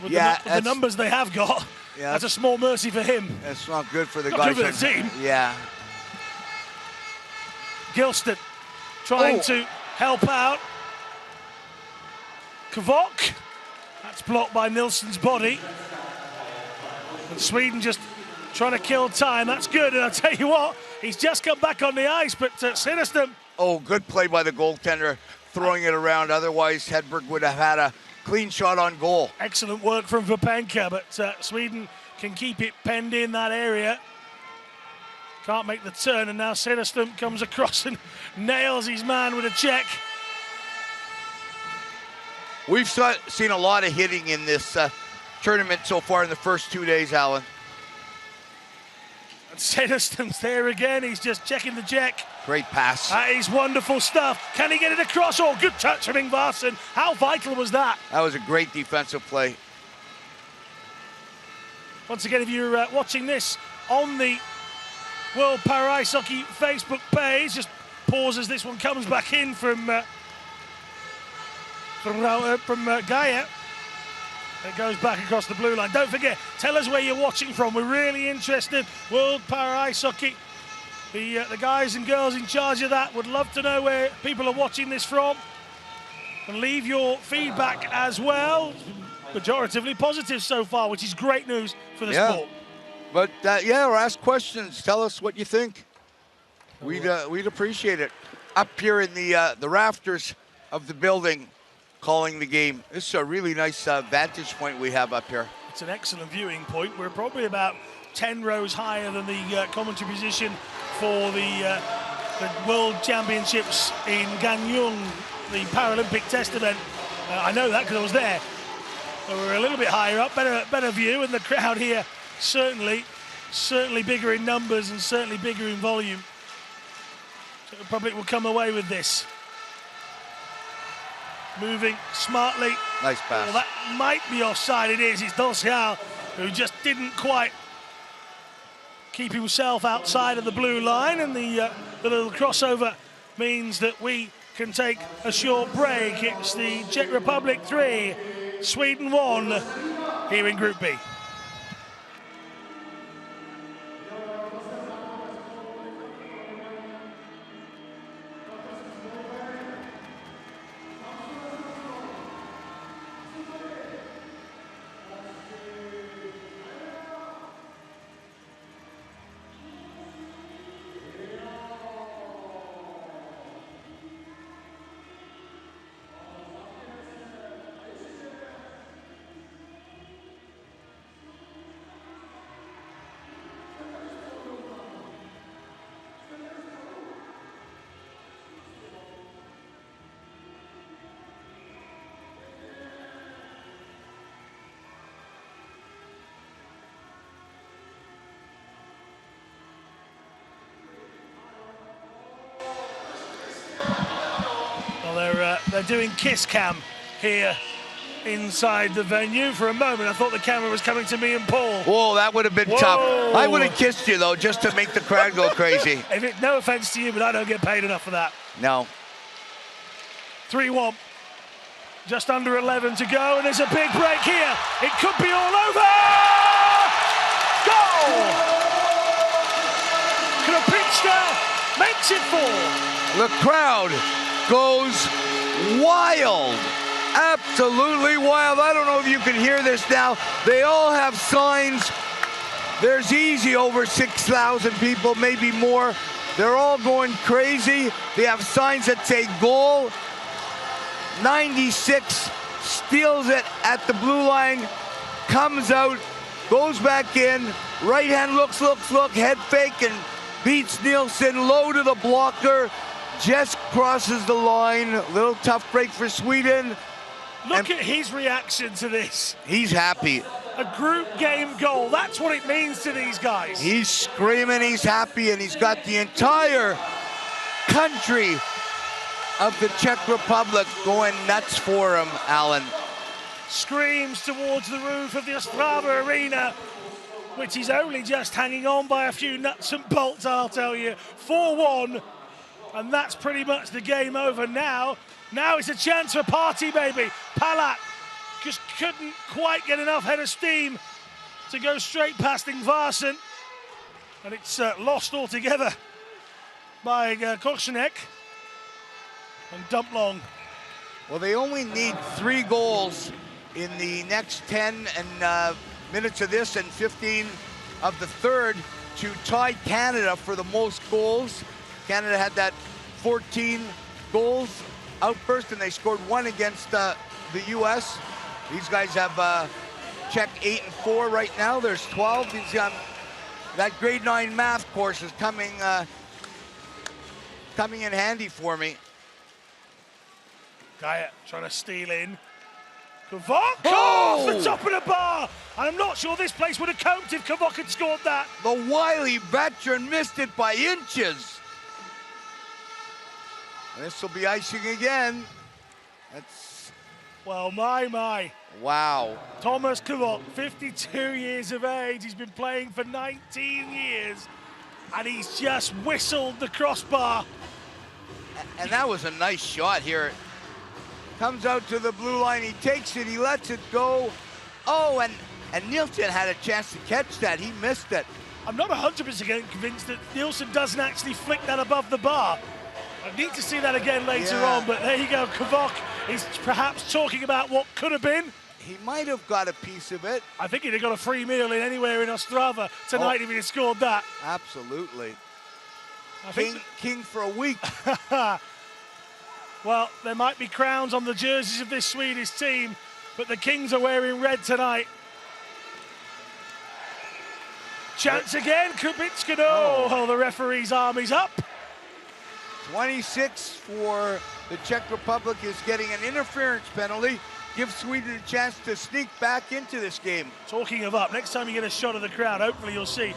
With the numbers they have got, that's a small mercy for him. That's not good for the not guys. Good for the team. Yeah. Gilston trying to help out. Kvok. That's blocked by Nilsson's body. And Sweden just trying to kill time. That's good. And I'll tell you what, he's just come back on the ice, but Cederström. Oh, good play by the goaltender, throwing it around. Otherwise, Hedberg would have had a clean shot on goal. Excellent work from Vapenka, but Sweden can keep it penned in that area. Can't make the turn, and now Cederström comes across and nails his man with a check. We've seen a lot of hitting in this tournament so far in the first 2 days, Alan. And Cederström's there again. He's just checking the check. Great pass. That is wonderful stuff. Can he get it across? Oh, good touch from Ingvarsson. How vital was that? That was a great defensive play. Once again, if you're watching this on the World Para Ice Hockey Facebook page, just pause as this one comes back in from Gaia. It goes back across the blue line. Don't forget, tell us where you're watching from. We're really interested. World Para Ice Hockey. The guys and girls in charge of that would love to know where people are watching this from. And leave your feedback as well. Majoritively positive so far, which is great news for the sport. But or ask questions. Tell us what you think. We'd appreciate it. Up here in the rafters of the building, calling the game. This is a really nice vantage point we have up here. It's an excellent viewing point. We're probably about 10 rows higher than the commentary position for the World Championships in Gangneung, the Paralympic test event. I know that because I was there. So we're a little bit higher up, better view, and the crowd here certainly bigger in numbers and certainly bigger in volume. Czech Republic will come away with this. Moving smartly. Nice pass. Well, that might be offside. It is. It's Dosiao who just didn't quite keep himself outside of the blue line, and the little crossover means that we can take a short break. It's the Czech Republic 3, Sweden 1 here in Group B. They're doing kiss cam here inside the venue. For a moment, I thought the camera was coming to me and Paul. Whoa, that would have been tough. I would have kissed you, though, just to make the crowd go crazy. No offense to you, but I don't get paid enough for that. No. 3-1. Just under 11 to go, and there's a big break here. It could be all over! Goal! Krapicka makes it 4. The crowd goes wild, absolutely wild. I don't know if you can hear this now. They all have signs. There's easy over 6,000 people, maybe more. They're all going crazy. They have signs that say goal. 96 steals it at the blue line, comes out, goes back in, right hand looks, head fake, and beats Nielsen low to the blocker. Just crosses the line. Little tough break for Sweden. Look at his reaction to this. He's happy. A group game goal. That's what it means to these guys. He's screaming, he's happy, and he's got the entire country of the Czech Republic going nuts for him, Alan. Screams towards the roof of the Ostrava arena, which is only just hanging on by a few nuts and bolts, I'll tell you. 4-1. And that's pretty much the game over now. Now it's a chance for party, baby. Palat just couldn't quite get enough head of steam to go straight past Ingvarsen. And it's lost altogether by Korsenek and dumped long. Well, they only need 3 goals in the next 10 minutes of this and 15 of the third to tie Canada for the most goals. Canada had that 14 goals outburst, and they scored 1 against the U.S. These guys have Czech 8-4 right now. There's 12. That grade 9 math course is coming in handy for me. Gaia trying to steal in. Kvok off the top of the bar. And I'm not sure this place would have coped if Kvok had scored that. The wily veteran missed it by inches. This will be icing again. That's... Well, my. Wow. Thomas Kvok, 52 years of age. He's been playing for 19 years. And he's just whistled the crossbar. And that was a nice shot here. Comes out to the blue line. He takes it. He lets it go. Oh, and Nielsen had a chance to catch that. He missed it. I'm not 100% convinced that Nielsen doesn't actually flick that above the bar. I need to see that again later on, but there you go. Kvok is perhaps talking about what could have been. He might have got a piece of it. I think he'd have got a free meal in anywhere in Ostrava tonight if he had scored that. Absolutely. king for a week. Well, there might be crowns on the jerseys of this Swedish team, but the Kings are wearing red tonight. Chance again, Kubicka. Oh, the referee's arm is up. 26 for the Czech Republic is getting an interference penalty. Give Sweden a chance to sneak back into this game. Talking of up, next time you get a shot of the crowd, hopefully you'll see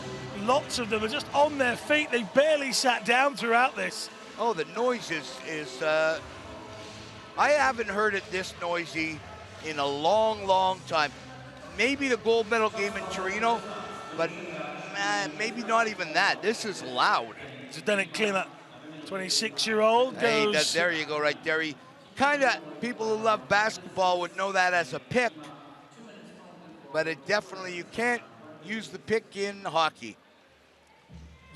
lots of them are just on their feet. They barely sat down throughout this. Oh, the noise is I haven't heard it this noisy in a long, long time. Maybe the gold medal game in Torino, but maybe not even that. This is loud. Zdeněk Klima, 26-year-old, Hey, goes... there you go, right there. He kind of, people who love basketball would know that as a pick, but it definitely, you can't use the pick in hockey.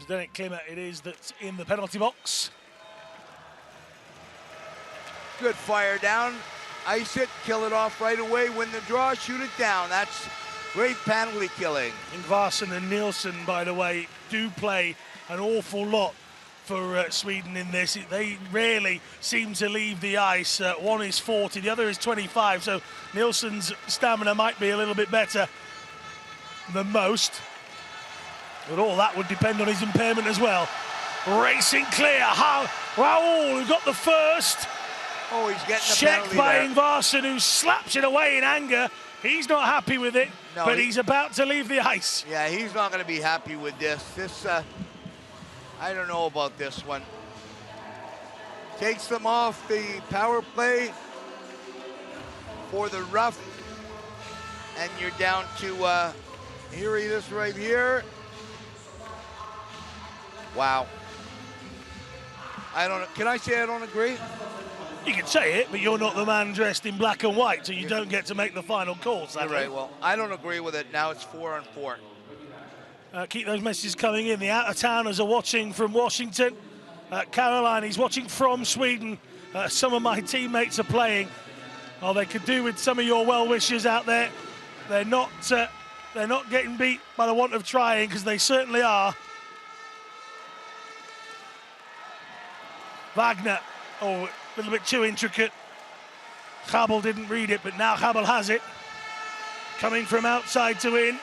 Zdeněk Klima, it is, that's in the penalty box. Good fire down, ice it, kill it off right away, win the draw, shoot it down. That's great penalty killing. Ingvarsson and Nilsson, by the way, do play an awful lot for Sweden in this. They rarely seem to leave the ice. One is 40, the other is 25, so Nilsson's stamina might be a little bit better than most. But all that would depend on his impairment as well. Racing clear, Raul, who got the first. Oh, he's getting the Checked penalty by there. Ingvarsson, who slaps it away in anger. He's not happy with it, No, but he's about to leave the ice. Yeah, he's not going to be happy with this. This, I don't know about this one. Takes them off the power play for the rough, and you're down to, here he is right here. Wow. I don't, can I say I don't agree? You can say it, but you're not the man dressed in black and white, so you don't get to make the final call, sadly. You're right, well, I don't agree with it. Now it's 4-on-4. Keep those messages coming in. The out-of-towners are watching from Washington. Caroline, he's watching from Sweden. Some of my teammates are playing. Oh, they could do with some of your well-wishers out there. They're not getting beat by the want of trying, because they certainly are. Wagner, oh, a little bit too intricate. Chabel didn't read it, but now Chabel has it. Coming from outside to in.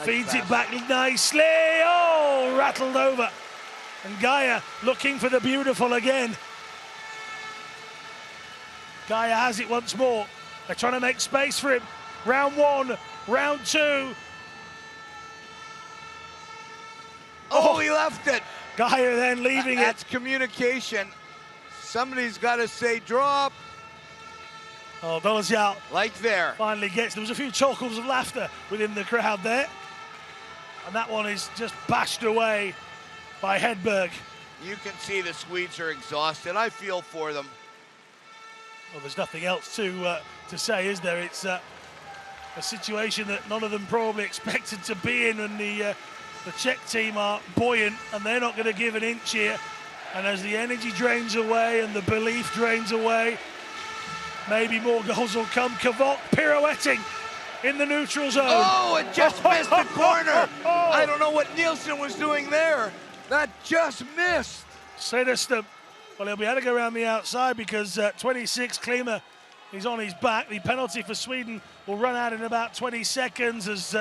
Feeds it back nicely. Oh, rattled over. And Gaia looking for the beautiful again. Gaia has it once more. They're trying to make space for him. Round one, round two. Oh, he left it. Gaia then leaving it. That's communication. Somebody's got to say drop. Oh, Dolezal Like there. finally gets. There was a few chuckles of laughter within the crowd there. And that one is just bashed away by Hedberg. You can see the Swedes are exhausted. I feel for them. Well, there's nothing else to say, is there? It's a situation that none of them probably expected to be in, and the Czech team are buoyant, and they're not going to give an inch here. And as the energy drains away and the belief drains away, maybe more goals will come. Kvok pirouetting in the neutral zone. Oh, it just missed the corner. I don't know what Nilsson was doing there. That just missed. Sederstam. Well, he'll be able to go around the outside because 26, Klima, is on his back. The penalty for Sweden will run out in about 20 seconds as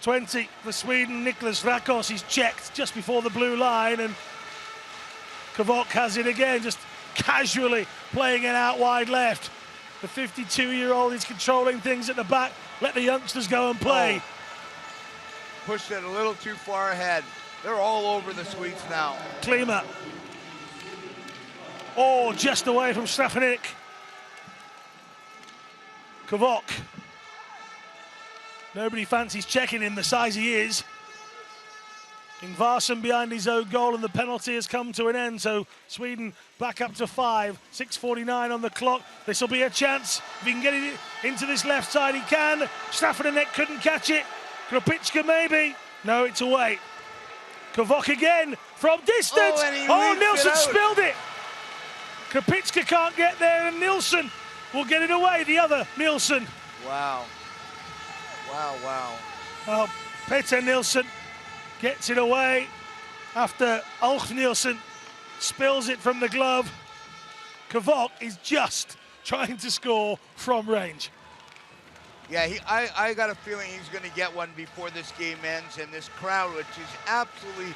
20 for Sweden. Niklas Rakos is checked just before the blue line, and Kvok has it again, just casually playing it out wide left. The 52-year-old is controlling things at the back. Let the youngsters go and play. Oh. Pushed it a little too far ahead. They're all over the Swedes now. Klima. Oh, just away from Stefanik. Kvok. Nobody fancies checking him the size he is. Ingvarsson behind his own goal, and the penalty has come to an end. So Sweden back up to 5. 6:49 on the clock. This will be a chance. If he can get it into this left side, he can. Stefanik couldn't catch it. Kropicka maybe. No, it's away. Kvok again from distance. Oh, Nilsson spilled it. Kropicka can't get there, and Nilsson will get it away. The other Nilsson. Wow. Wow, wow. Oh, Peter Nilsson gets it away. after Ulf Nielsen spills it from the glove. Kvok is just trying to score from range. Yeah, I got a feeling he's going to get one before this game ends, and this crowd, which is absolutely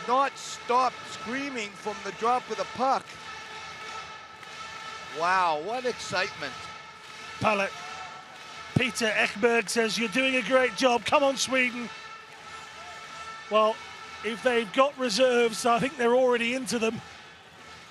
not stopped screaming from the drop of the puck. Wow, what excitement. Pallet. Peter Ekberg says, you're doing a great job. Come on, Sweden. Well, if they've got reserves, I think they're already into them.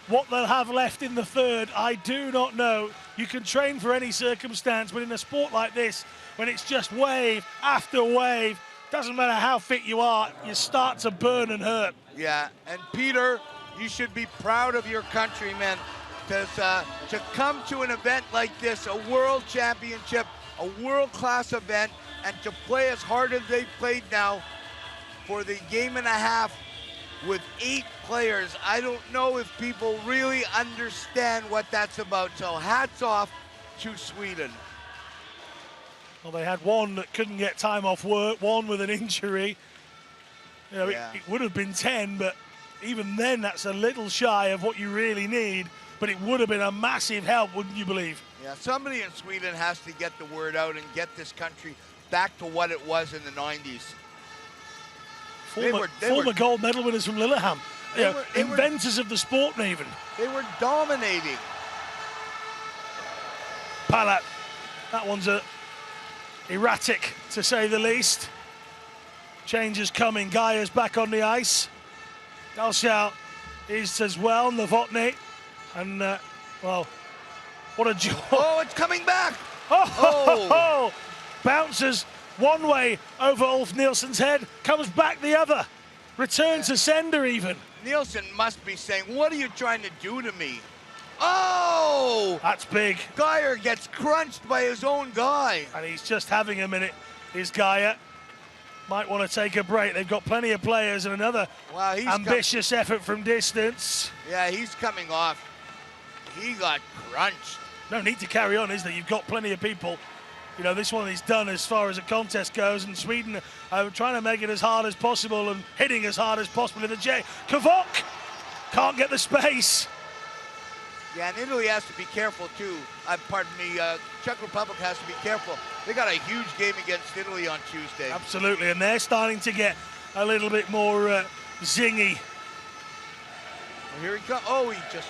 What they'll have left in the third, I do not know. You can train for any circumstance, but in a sport like this, when it's just wave after wave, doesn't matter how fit you are, you start to burn and hurt. Yeah, and Peter, you should be proud of your countrymen to come to an event like this, a world championship, a world-class event, and to play as hard as they've played now for the game and a half with 8 players. I don't know if people really understand what that's about, so hats off to Sweden. Well, they had one that couldn't get time off work, one with an injury. You know, Yeah. it would have been 10, but even then, that's a little shy of what you really need. But it would have been a massive help, wouldn't you believe? Yeah, somebody in Sweden has to get the word out and get this country back to what it was in the 90s. Former gold medal winners from Lillehammer. Inventors of the sport, even. They were dominating. Palat, that one's erratic, to say the least. Changes coming. Gaia's back on the ice. Dalshaw is as well, Novotny. And, well, what a joy. Oh, it's coming back. Oh. Bounces one way over Ulf Nielsen's head, comes back the other. Return to sender even. Nielsen must be saying, what are you trying to do to me? Oh! That's big. Geyer gets crunched by his own guy. And he's just having a minute, is Gaia. Might want to take a break. They've got plenty of players, and another ambitious effort from distance. Yeah, he's coming off. He got crunched. No need to carry on, is there? You've got plenty of people. You know, this one is done as far as a contest goes, and Sweden are trying to make it as hard as possible and hitting as hard as possible in the J. Kvok can't get the space. Yeah, and Italy has to be careful too. Pardon me, Czech Republic has to be careful. They got a huge game against Italy on Tuesday. Absolutely, and they're starting to get a little bit more zingy. Well, here he comes. Oh, he just...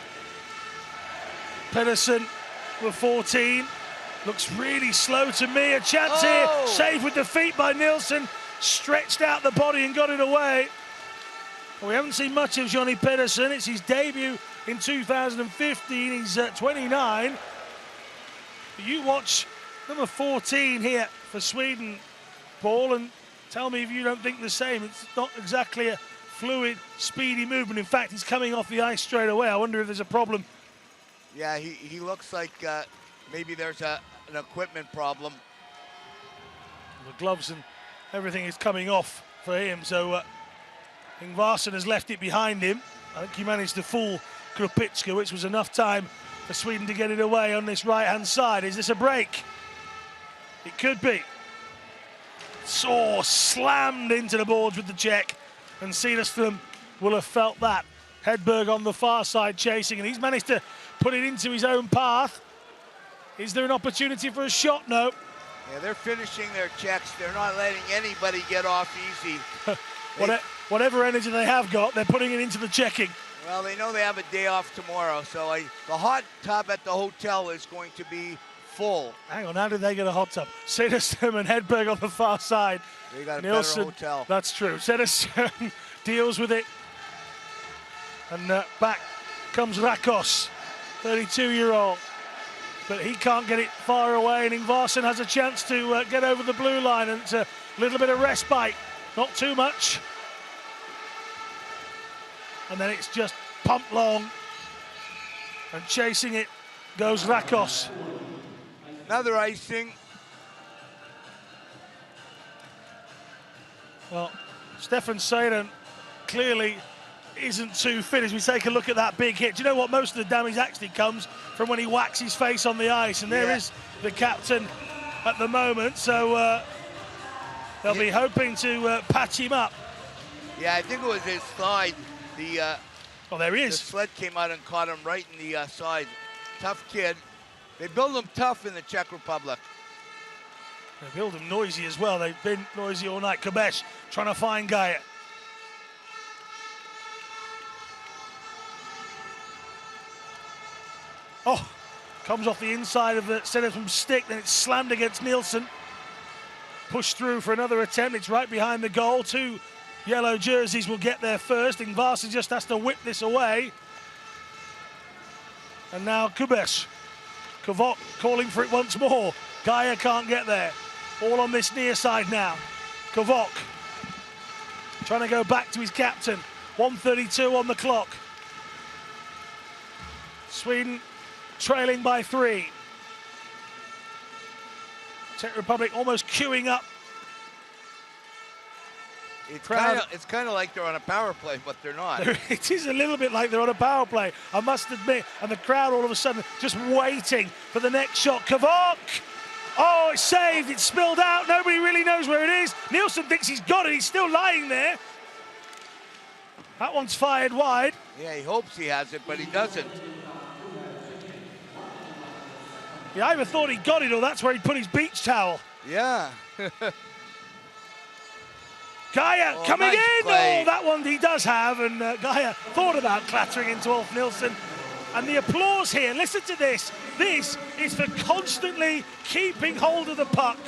Pedersen with 14. Looks really slow to me. A chance here. Saved with the feet by Nielsen. Stretched out the body and got it away. Well, we haven't seen much of Johnny Pedersen. It's his debut in 2015. He's 29. You watch number 14 here for Sweden, Paul, and tell me if you don't think the same. It's not exactly a fluid, speedy movement. In fact, he's coming off the ice straight away. I wonder if there's a problem. Yeah, he looks like maybe there's an equipment problem. The gloves and everything is coming off for him, so Ingvarsson has left it behind him. I think he managed to fool Krupitska, which was enough time for Sweden to get it away on this right-hand side. Is this a break? It could be. Slammed into the boards with the Czech, and Cedarström will have felt that. Hedberg on the far side chasing, and he's managed to put it into his own path. Is there an opportunity for a shot? No. Yeah, they're finishing their checks. They're not letting anybody get off easy. Whatever energy they have got, they're putting it into the checking. Well, they know they have a day off tomorrow, so the hot tub at the hotel is going to be full. Hang on, how did they get a hot tub? Cedarström and Hedberg on the far side. They got a Nielsen, better hotel. That's true. Cedarström deals with it. And back comes Rakos, 32-year-old. But he can't get it far away, and Ingvarsson has a chance to get over the blue line, and it's a little bit of respite. Not too much. And then it's just pumped long. And chasing it goes Rakos. Another icing. Well, Stefan Saden clearly isn't too fit as we take a look at that big hit. Do you know what? Most of the damage actually comes from when he whacks his face on the ice, and there is the captain at the moment, so they'll be hoping to patch him up. Yeah, I think it was his side. Oh, there he The is. sled came out and caught him right in the side. Tough kid. They build him tough in the Czech Republic. They build him noisy as well. They've been noisy all night. Kubesh trying to find Gaia. Oh, comes off the inside of the center from stick, then it's slammed against Nielsen. Pushed through for another attempt. It's right behind the goal. Two yellow jerseys will get there first. Ingvarsen just has to whip this away. And now Kubesh. Kvok calling for it once more. Gaia can't get there. All on this near side now. Kvok trying to go back to his captain. 1:32 on the clock. Sweden trailing by 3. Czech Republic almost queuing up. It's kind of like they're on a power play, but they're not. It is a little bit like they're on a power play, I must admit. And the crowd all of a sudden just waiting for the next shot. Kvok! Oh, it's saved, it's spilled out. Nobody really knows where it is. Nielsen thinks he's got it, he's still lying there. That one's fired wide. Yeah, he hopes he has it, but he doesn't. Yeah, I either thought he got it or that's where he put his beach towel. Yeah. Gaia Oh, coming nice in! play. Oh, that one he does have, and Gaia thought about clattering into Ulf Nielsen. And the applause here, listen to this. This is for constantly keeping hold of the puck.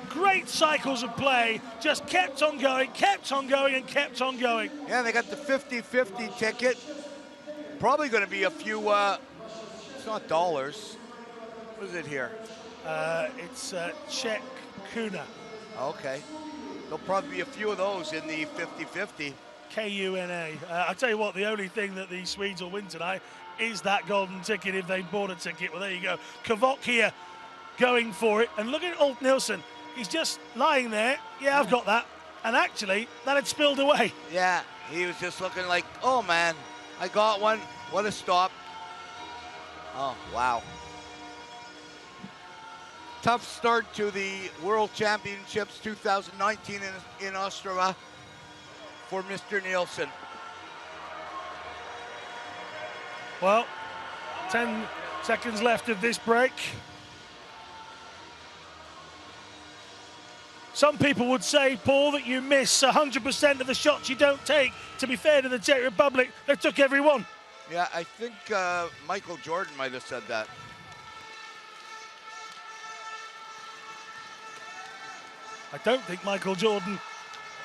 Great cycles of play, just kept on going, and kept on going. Yeah, they got the 50-50 ticket. Probably going to be a few, it's not dollars. What is it here? It's Czech Kuna, Okay. There'll probably be a few of those in the 50-50. Kuna. I tell you what, the only thing that the Swedes will win tonight is that golden ticket if they bought a ticket. Well, there you go. Kvok here going for it. And look at Ulf Nielsen. He's just lying there. Yeah, I've got that. And actually, that had spilled away. Yeah, he was just looking like, oh man, I got one. What a stop. Oh, wow. Tough start to the World Championships 2019 in Ostrava for Mr. Nielsen. Well, 10 seconds left of this break. Some people would say, Paul, that you miss 100% of the shots you don't take. To be fair to the Czech Republic, they took every one. Yeah, I think Michael Jordan might have said that. I don't think Michael Jordan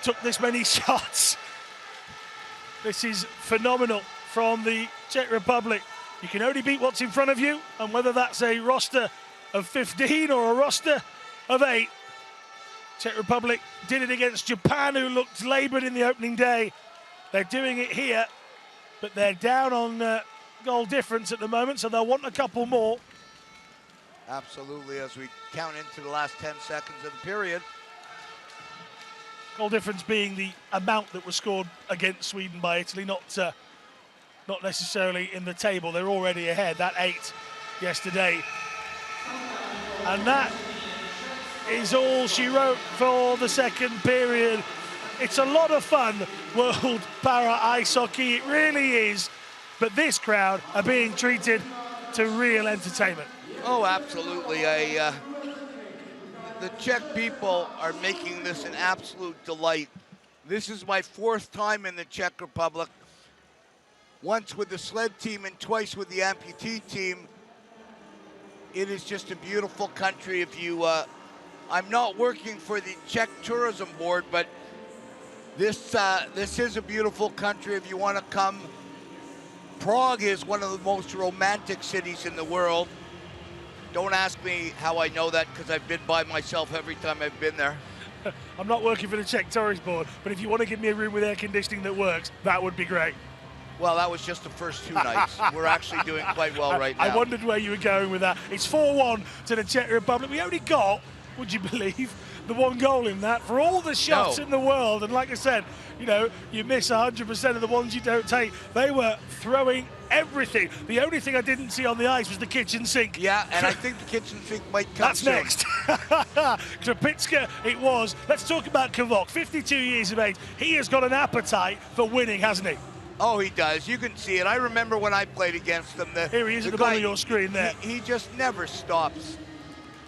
took this many shots. This is phenomenal from the Czech Republic. You can only beat what's in front of you, and whether that's a roster of 15 or a roster of 8. Czech Republic did it against Japan, who looked laboured in the opening day. They're doing it here, but they're down on goal difference at the moment, so they'll want a couple more. Absolutely, as we count into the last 10 seconds of the period. Goal difference being the amount that was scored against Sweden by Italy, not necessarily in the table. They're already ahead, that 8 yesterday. And that is all she wrote for the second period. It's a lot of fun, World Para Ice Hockey, it really is. But this crowd are being treated to real entertainment. Oh, absolutely. The Czech people are making this an absolute delight. This is my 4th time in the Czech Republic. Once with the sled team and twice with the amputee team. It is just a beautiful country. If you, I'm not working for the Czech Tourism Board, but this is a beautiful country if you want to come. Prague is one of the most romantic cities in the world. Don't ask me how I know that, because I've been by myself every time I've been there. I'm not working for the Czech Tourist Board, but if you want to give me a room with air conditioning that works, that would be great. Well, that was just the first 2 nights. We're actually doing quite well right now. I wondered where you were going with that. It's 4-1 to the Czech Republic. We only got, would you believe, the one goal in that for all the shots No. in the world. And like I said, you know, you miss 100% of the ones you don't take. They were throwing everything. The only thing I didn't see on the ice was the kitchen sink. Yeah, and I think the kitchen sink might come That's soon. next. Krapitska it was. Let's talk about Kvok, 52 years of age. He has got an appetite for winning, hasn't he? Oh, he does. You can see it. I remember when I played against him. Here he is at the bottom of your screen there. He just never stops.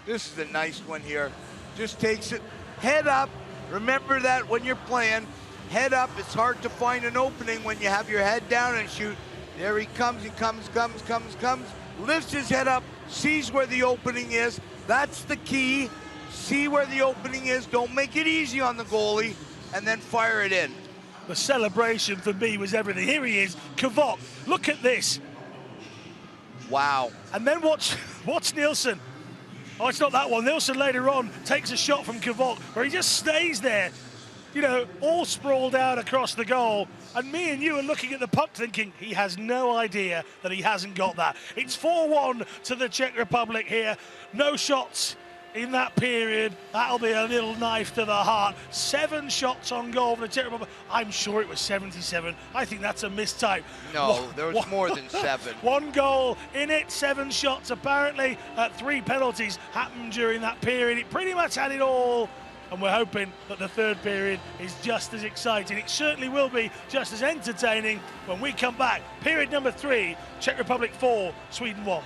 This is a nice one here. Just takes it head up. Remember that when you're playing, head up. It's hard to find an opening when you have your head down and shoot. There he comes. He comes. Lifts his head up, sees where the opening is. That's the key. See where the opening is. Don't make it easy on the goalie, and then fire it in. The celebration for me was everything. Here he is, Kvok. Look at this. Wow. And then watch Nielsen. Oh, it's not that one. Nielsen later on takes a shot from Kvok where he just stays there, you know, all sprawled out across the goal. And me and you are looking at the puck thinking he has no idea that he hasn't got that. It's 4-1 to the Czech Republic here. No shots in that period. That'll be a little knife to the heart. 7 shots on goal for the Czech Republic. I'm sure it was 77. I think that's a mistype. No, there was more than 7. 1 goal in it, 7 shots. Apparently, 3 penalties happened during that period. It pretty much had it all. And we're hoping that the third period is just as exciting. It certainly will be just as entertaining when we come back. Period number 3, Czech Republic 4, Sweden 1.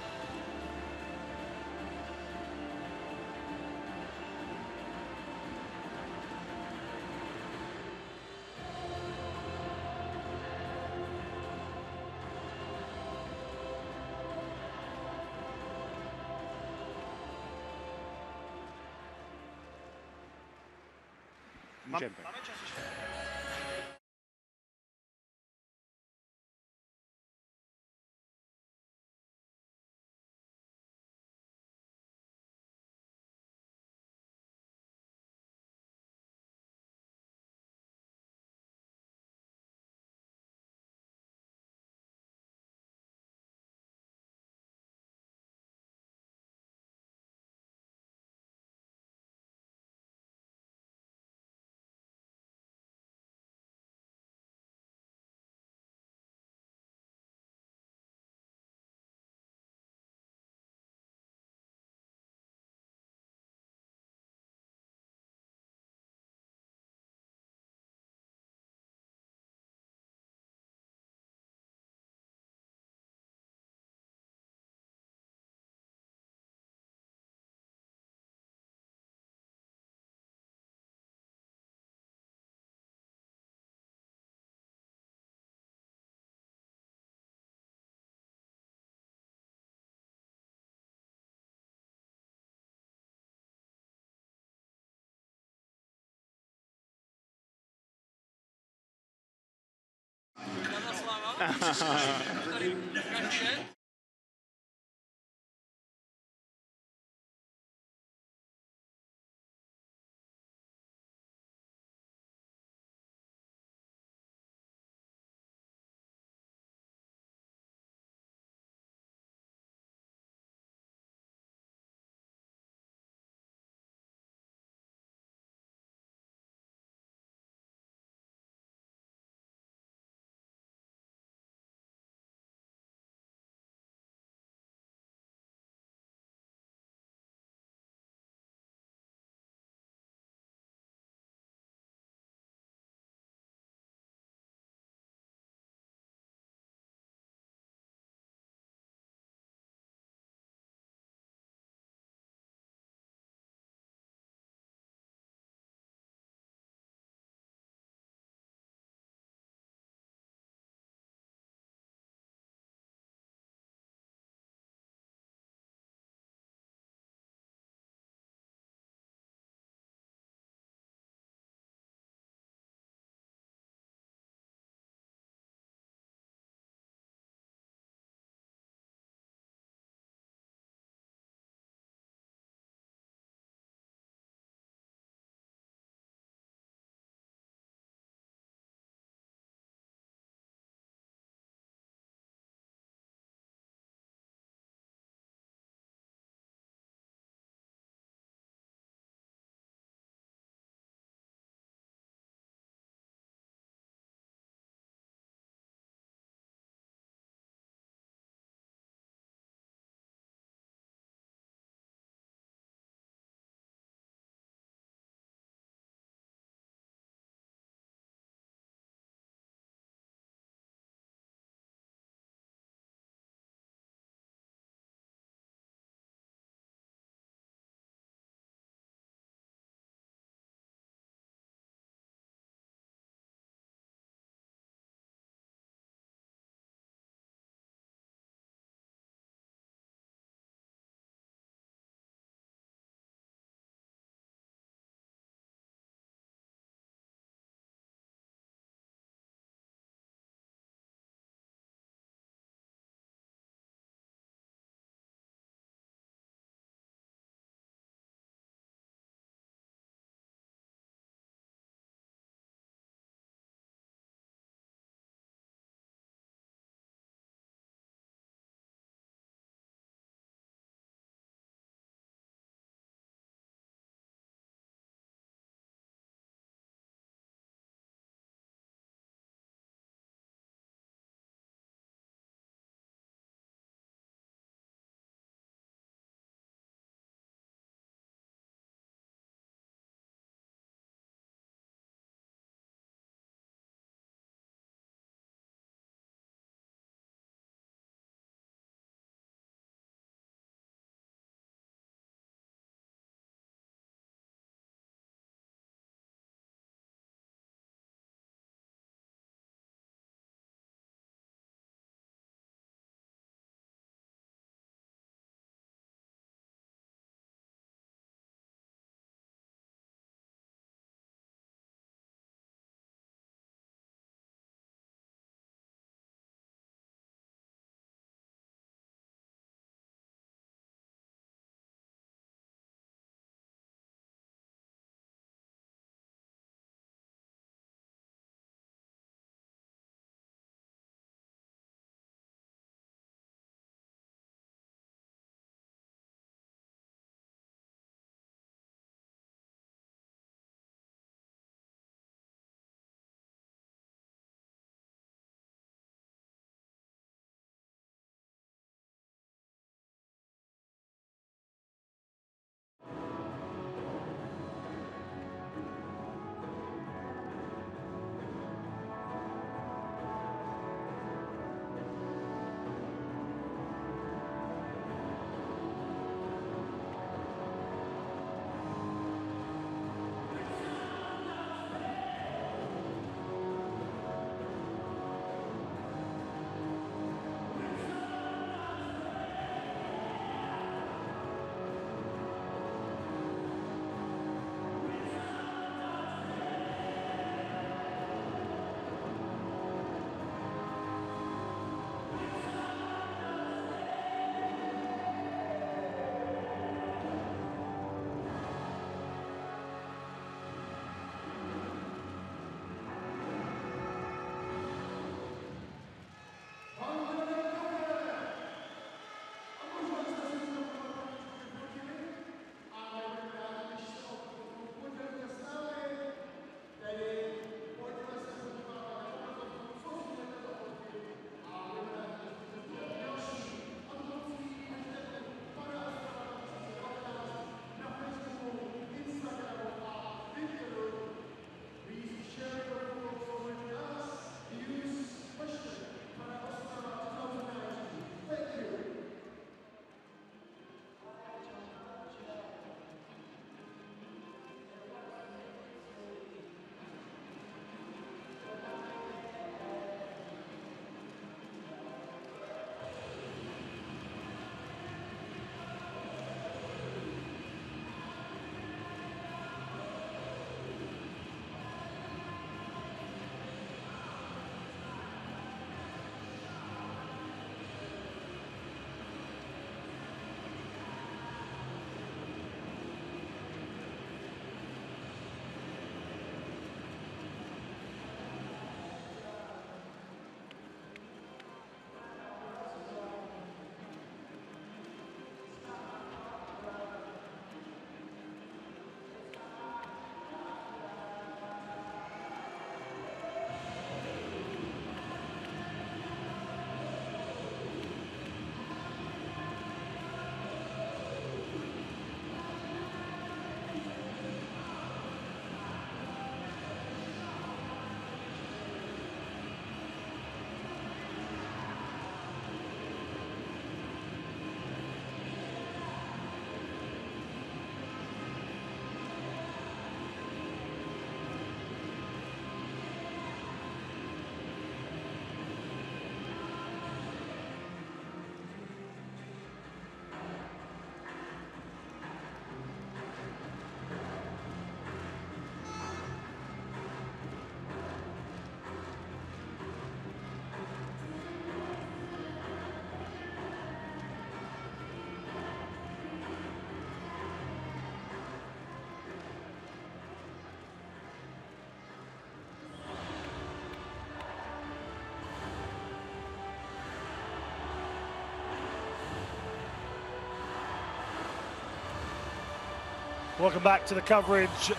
Welcome back to the coverage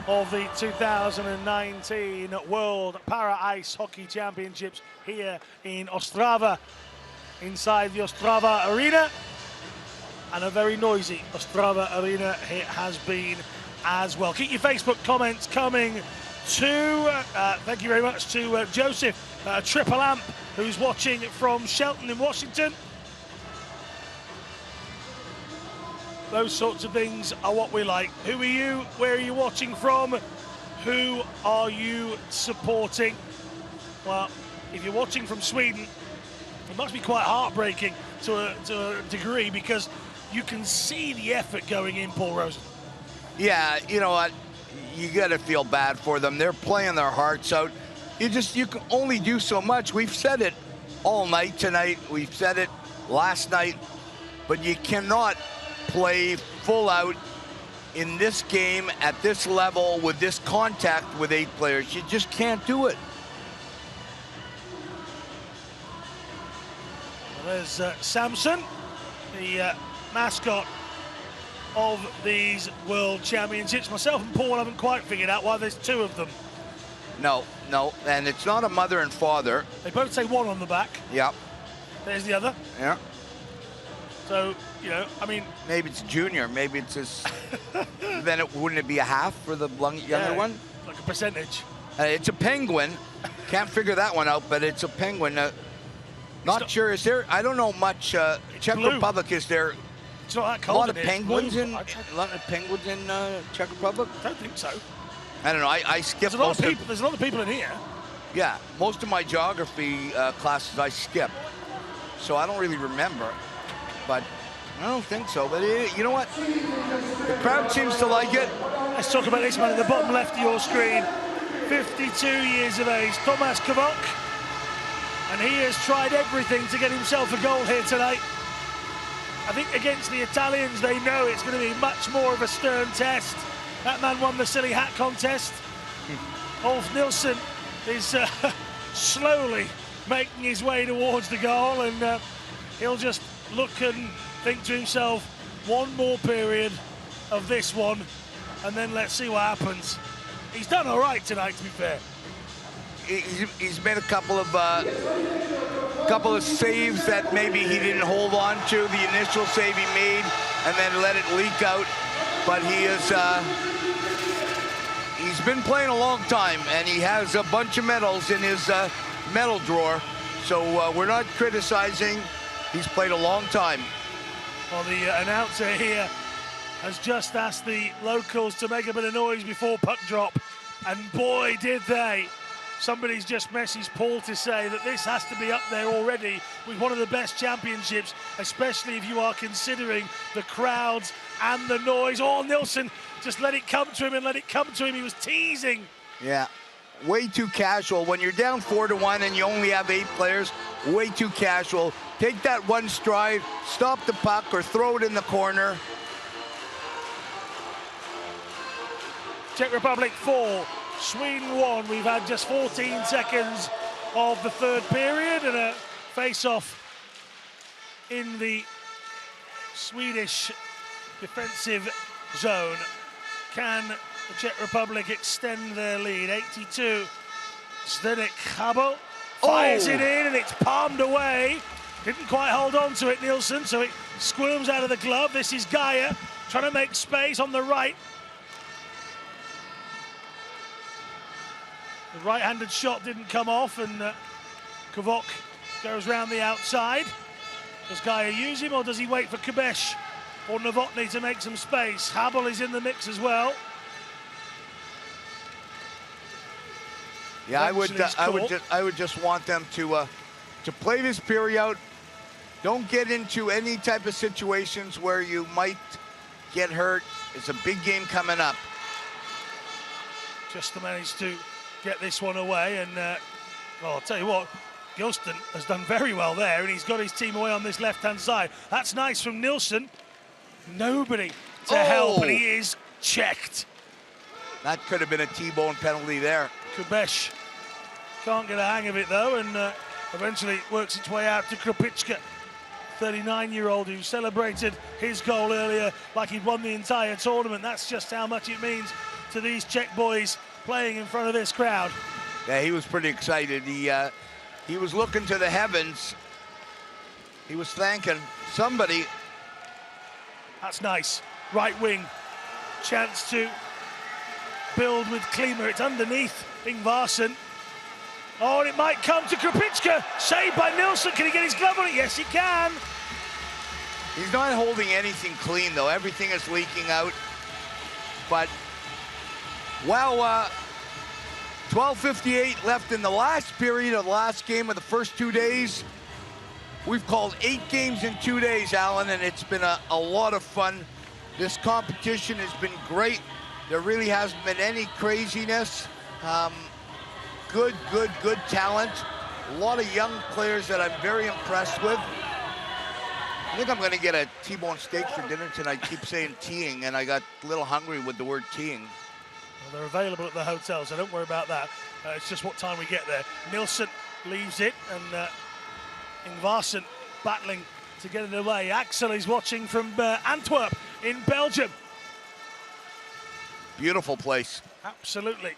of the 2019 World Para Ice Hockey Championships here in Ostrava, inside the Ostrava Arena. And a very noisy Ostrava Arena it has been as well. Keep your Facebook comments coming to, thank you very much to Joseph, Triple Amp, who's watching from Shelton in Washington. Those sorts of things are what we like. Who are you? Where are you watching from? Who are you supporting? Well, if you're watching from Sweden, it must be quite heartbreaking to a degree, because you can see the effort going in, Paul Rosen. Yeah, you know what? You got to feel bad for them. They're playing their hearts out. You can only do so much. We've said it all night tonight. We've said it last night. But you cannot play full out in this game at this level with this contact with 8 players. You just can't do it. Well, there's Samson, the mascot of these World Championships. Myself and Paul haven't quite figured out why there's 2 of them. No, and it's not a mother and father. They both say 1 on the back. Yep. There's the other. Yeah. So, you know, I mean... Maybe it's junior, maybe it's his... Then wouldn't it be a half for the younger one? Like a percentage. It's a penguin. Can't figure that one out, but it's a penguin. Not sure, is there... I don't know much. Czech blue. Republic, is there... It's not that A cold. lot of penguins in Czech Republic? I don't think so. I don't know. I skipped There's a lot of people in here. Yeah, most of my geography classes I skipped, so I don't really remember. But I don't think so. But you know what? The crowd seems to like it. Let's talk about this man at the bottom left of your screen. 52 years of age, Tomáš Kvok, and he has tried everything to get himself a goal here tonight. I think against the Italians, they know it's going to be much more of a stern test. That man won the silly hat contest. Ulf Nilsson is slowly making his way towards the goal, and he'll just look and think to himself, one more period of this one, and then let's see what happens. He's done all right tonight, to be fair. He's made a couple of saves that maybe he didn't hold on to. The initial save he made and then let it leak out. But he's been playing a long time, and he has a bunch of medals in his medal drawer. So we're not criticizing. He's played a long time. Well, the announcer here has just asked the locals to make a bit of noise before puck drop, and boy, did they. Somebody's just messaged Paul to say that this has to be up there already with one of the best championships, especially if you are considering the crowds and the noise. Oh, Nilsson just let it come to him and let it come to him. He was teasing. Yeah, way too casual. When you're down 4-1 and you only have 8 players, way too casual. Take that one stride, stop the puck, or throw it in the corner. Czech Republic 4, Sweden 1. We've had just 14 seconds of the third period and a face-off in the Swedish defensive zone. Can the Czech Republic extend their lead? 82. Zdeněk Chabot fires it in, and it's palmed away. Didn't quite hold on to it, Nilsson, so it squirms out of the glove. This is Gaia trying to make space on the right. The right-handed shot didn't come off, and Kvok goes round the outside. Does Gaia use him, or does he wait for Kubesh or Novotny to make some space? Habel is in the mix as well. Yeah, I would just want them to play this period out. Don't get into any type of situations where you might get hurt. It's a big game coming up. Just to manage to get this one away, and well, I'll tell you what, Gilston has done very well there, and he's got his team away on this left-hand side. That's nice from Nilsson. Nobody to help, and he is checked. That could have been a T-bone penalty there. Kubesh can't get a hang of it though, and eventually works its way out to Kropitschka. 39-year-old who celebrated his goal earlier like he'd won the entire tournament. That's just how much it means to these Czech boys playing in front of this crowd. Yeah, he was pretty excited. He was looking to the heavens. He was thanking somebody. That's nice. Right wing. Chance to build with Klima. It's underneath Ingvarsson. Oh, and it might come to Krupicka. Saved by Nilsson. Can he get his glove on it? Yes, he can. He's not holding anything clean, though. Everything is leaking out. But, well, 12:58 left in the last period of the last game of the first 2 days. We've called 8 games in 2 days, Alan, and it's been a lot of fun. This competition has been great. There really hasn't been any craziness. Good talent. A lot of young players that I'm very impressed with. I think I'm going to get a T-bone steak for dinner tonight. I keep saying teeing, and I got a little hungry with the word teeing. Well, they're available at the hotel, so don't worry about that. It's just what time we get there. Nilsson leaves it, and Ingvarsson battling to get it away. Axel is watching from Antwerp in Belgium. Beautiful place. Absolutely.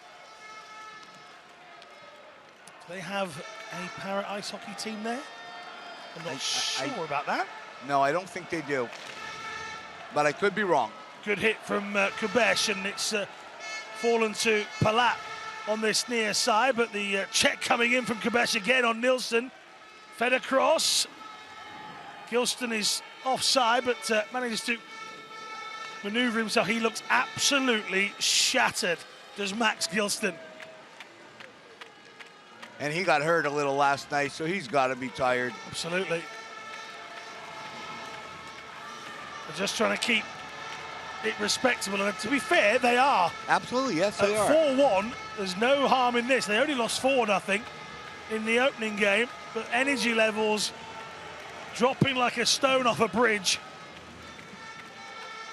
Do they have a para ice hockey team there? I'm not sure about that. No, I don't think they do. But I could be wrong. Good hit from Kubesh, and it's fallen to Palat on this near side, but the check coming in from Kubesh again on Nilsson. Fed across. Gilston is offside, but manages to maneuver himself. He looks absolutely shattered, does Max Gilston. And he got hurt a little last night, so he's got to be tired. Absolutely. They're just trying to keep it respectable, and to be fair, they are. Absolutely, yes, they are. 4-1, there's no harm in this. They only lost 4-0 in the opening game, but energy levels dropping like a stone off a bridge.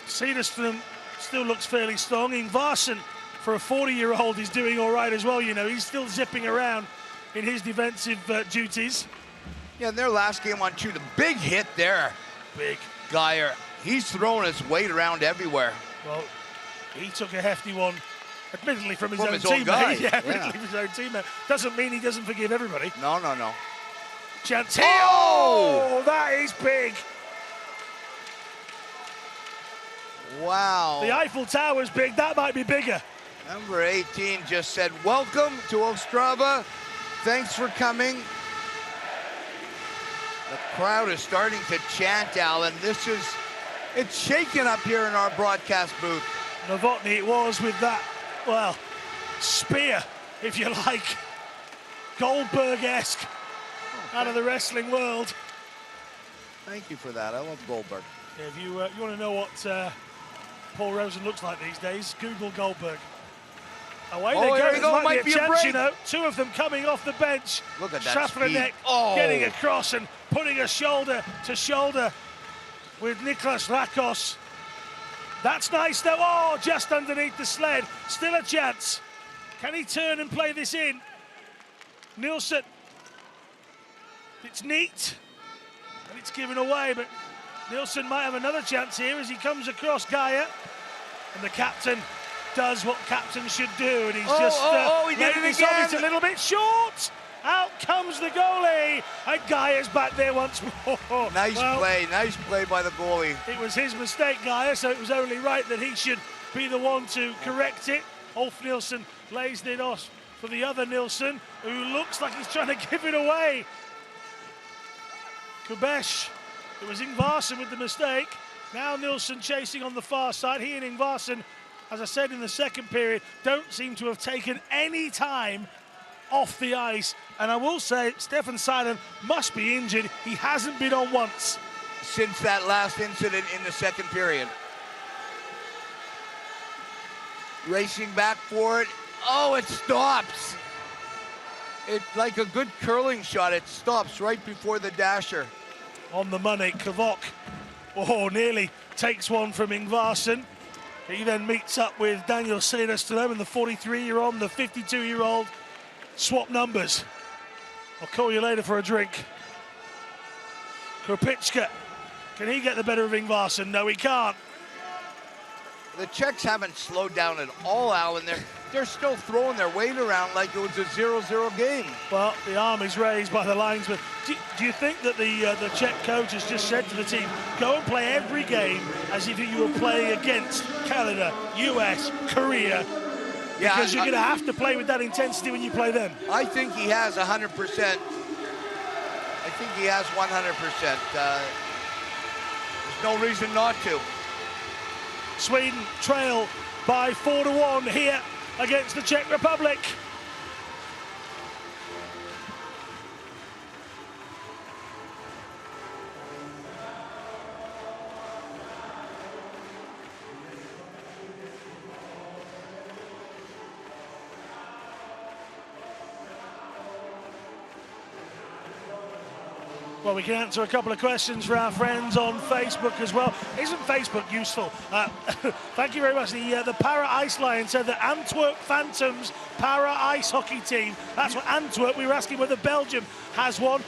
Cederström still looks fairly strong. Ingvarsson, for a 40-year-old, is doing all right as well. You know, he's still zipping around in his defensive duties. Yeah, in their last game on 2, the big hit there. Big. Geyer, he's throwing his weight around everywhere. Well, he took a hefty one, admittedly from his own own guy. teammate. Yeah, admittedly from his own teammate. Doesn't mean he doesn't forgive everybody. No. Chance here. Oh, that is big. Wow. The Eiffel Tower's big. That might be bigger. Number 18 just said, welcome to Ostrava. Thanks for coming. The crowd is starting to chant, Alan. It's shaking up here in our broadcast booth. Novotny it was with that, well, spear, if you like. Goldberg-esque out of the wrestling world. Thank you for that. I love Goldberg. Yeah, if you want to know what Paul Rosen looks like these days, Google Goldberg. Away they go. There you go. Might be a chance, you know. 2 of them coming off the bench. Look at that Schafranek getting across and putting a shoulder to shoulder with Niklas Rakos. That's nice though. Oh, just underneath the sled. Still a chance. Can he turn and play this in? Nilsson. It's neat. And it's given away, but Nilsson might have another chance here as he comes across Geyer. And the captain does what captains should do, and he's he did it again. It's a little bit short. Out comes the goalie, and Geyer's back there once more. Nice play by the goalie. It was his mistake, Geyer, so it was only right that he should be the one to correct it. Ulf Nilsson lays it off for the other Nilsson, who looks like he's trying to give it away. Kubesh, it was Ingvarsson with the mistake. Now Nilsson chasing on the far side. He and Ingvarsson, as I said in the second period, don't seem to have taken any time off the ice. And I will say, Stefan Seidel must be injured. He hasn't been on once since that last incident in the second period. Racing back for it. Oh, it stops. It's like a good curling shot. It stops right before the dasher. On the money, Kvok, nearly takes one from Ingvarsson. He then meets up with Daniel Cederström and the 43-year-old and the 52-year-old swap numbers. I'll call you later for a drink. Krupicka, can he get the better of Ingvarsson? No, he can't. The Czechs haven't slowed down at all, Alan. They're still throwing their weight around like it was a 0-0 game. Well, the arm is raised by the linesman. Do you think that the Czech coach has just said to the team, go and play every game as if you were playing against Canada, US, Korea, because you're going to have to play with that intensity when you play them? I think he has 100%. I think he has 100%. There's no reason not to. Sweden trail by 4-1 here against the Czech Republic. Well, we can answer a couple of questions for our friends on Facebook as well. Isn't Facebook useful? Thank you very much. The Para Ice Lion said that Antwerp Phantoms Para Ice Hockey Team. That's what Antwerp. We were asking whether Belgium has one.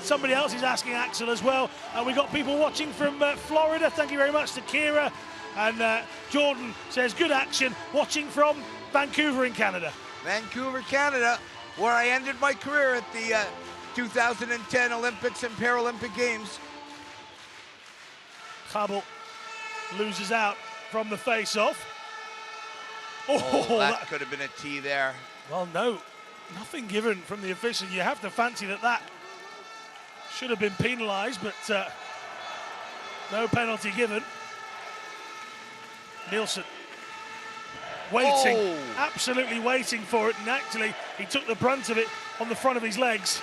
Somebody else is asking Axel as well. We got people watching from Florida. Thank you very much to Kira. And Jordan says, good action, watching from Vancouver in Canada. Vancouver, Canada, where I ended my career at the 2010 Olympics and Paralympic Games. Kabel loses out from the face-off. Oh, that could have been a tee there. Well, no, nothing given from the official. You have to fancy that should have been penalised, but no penalty given. Nielsen waiting, absolutely waiting for it, and actually he took the brunt of it on the front of his legs.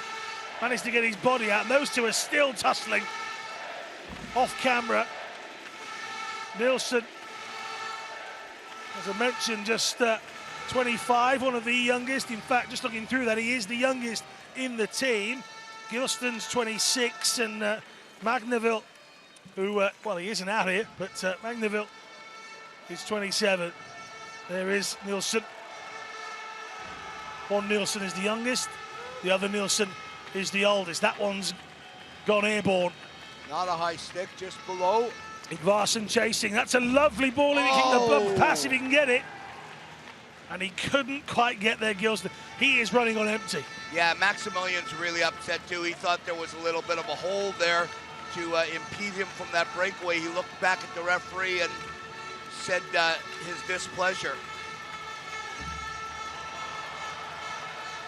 Managed to get his body out, and those two are still tussling off camera. Nielsen, as I mentioned, just 25, one of the youngest. In fact, just looking through that, he is the youngest in the team. Gilston's 26, and Magneville, who, well, he isn't out here, but Magneville is 27. There is Nielsen. One Nielsen is the youngest, the other Nielsen is the oldest. That one's gone airborne. Not a high stick, just below. Ingvarsson chasing. That's a lovely ball in. He can pass if he can get it. And he couldn't quite get there, Gilston. He is running on empty. Yeah, Maximilian's really upset too. He thought there was a little bit of a hole there to impede him from that breakaway. He looked back at the referee and said his displeasure.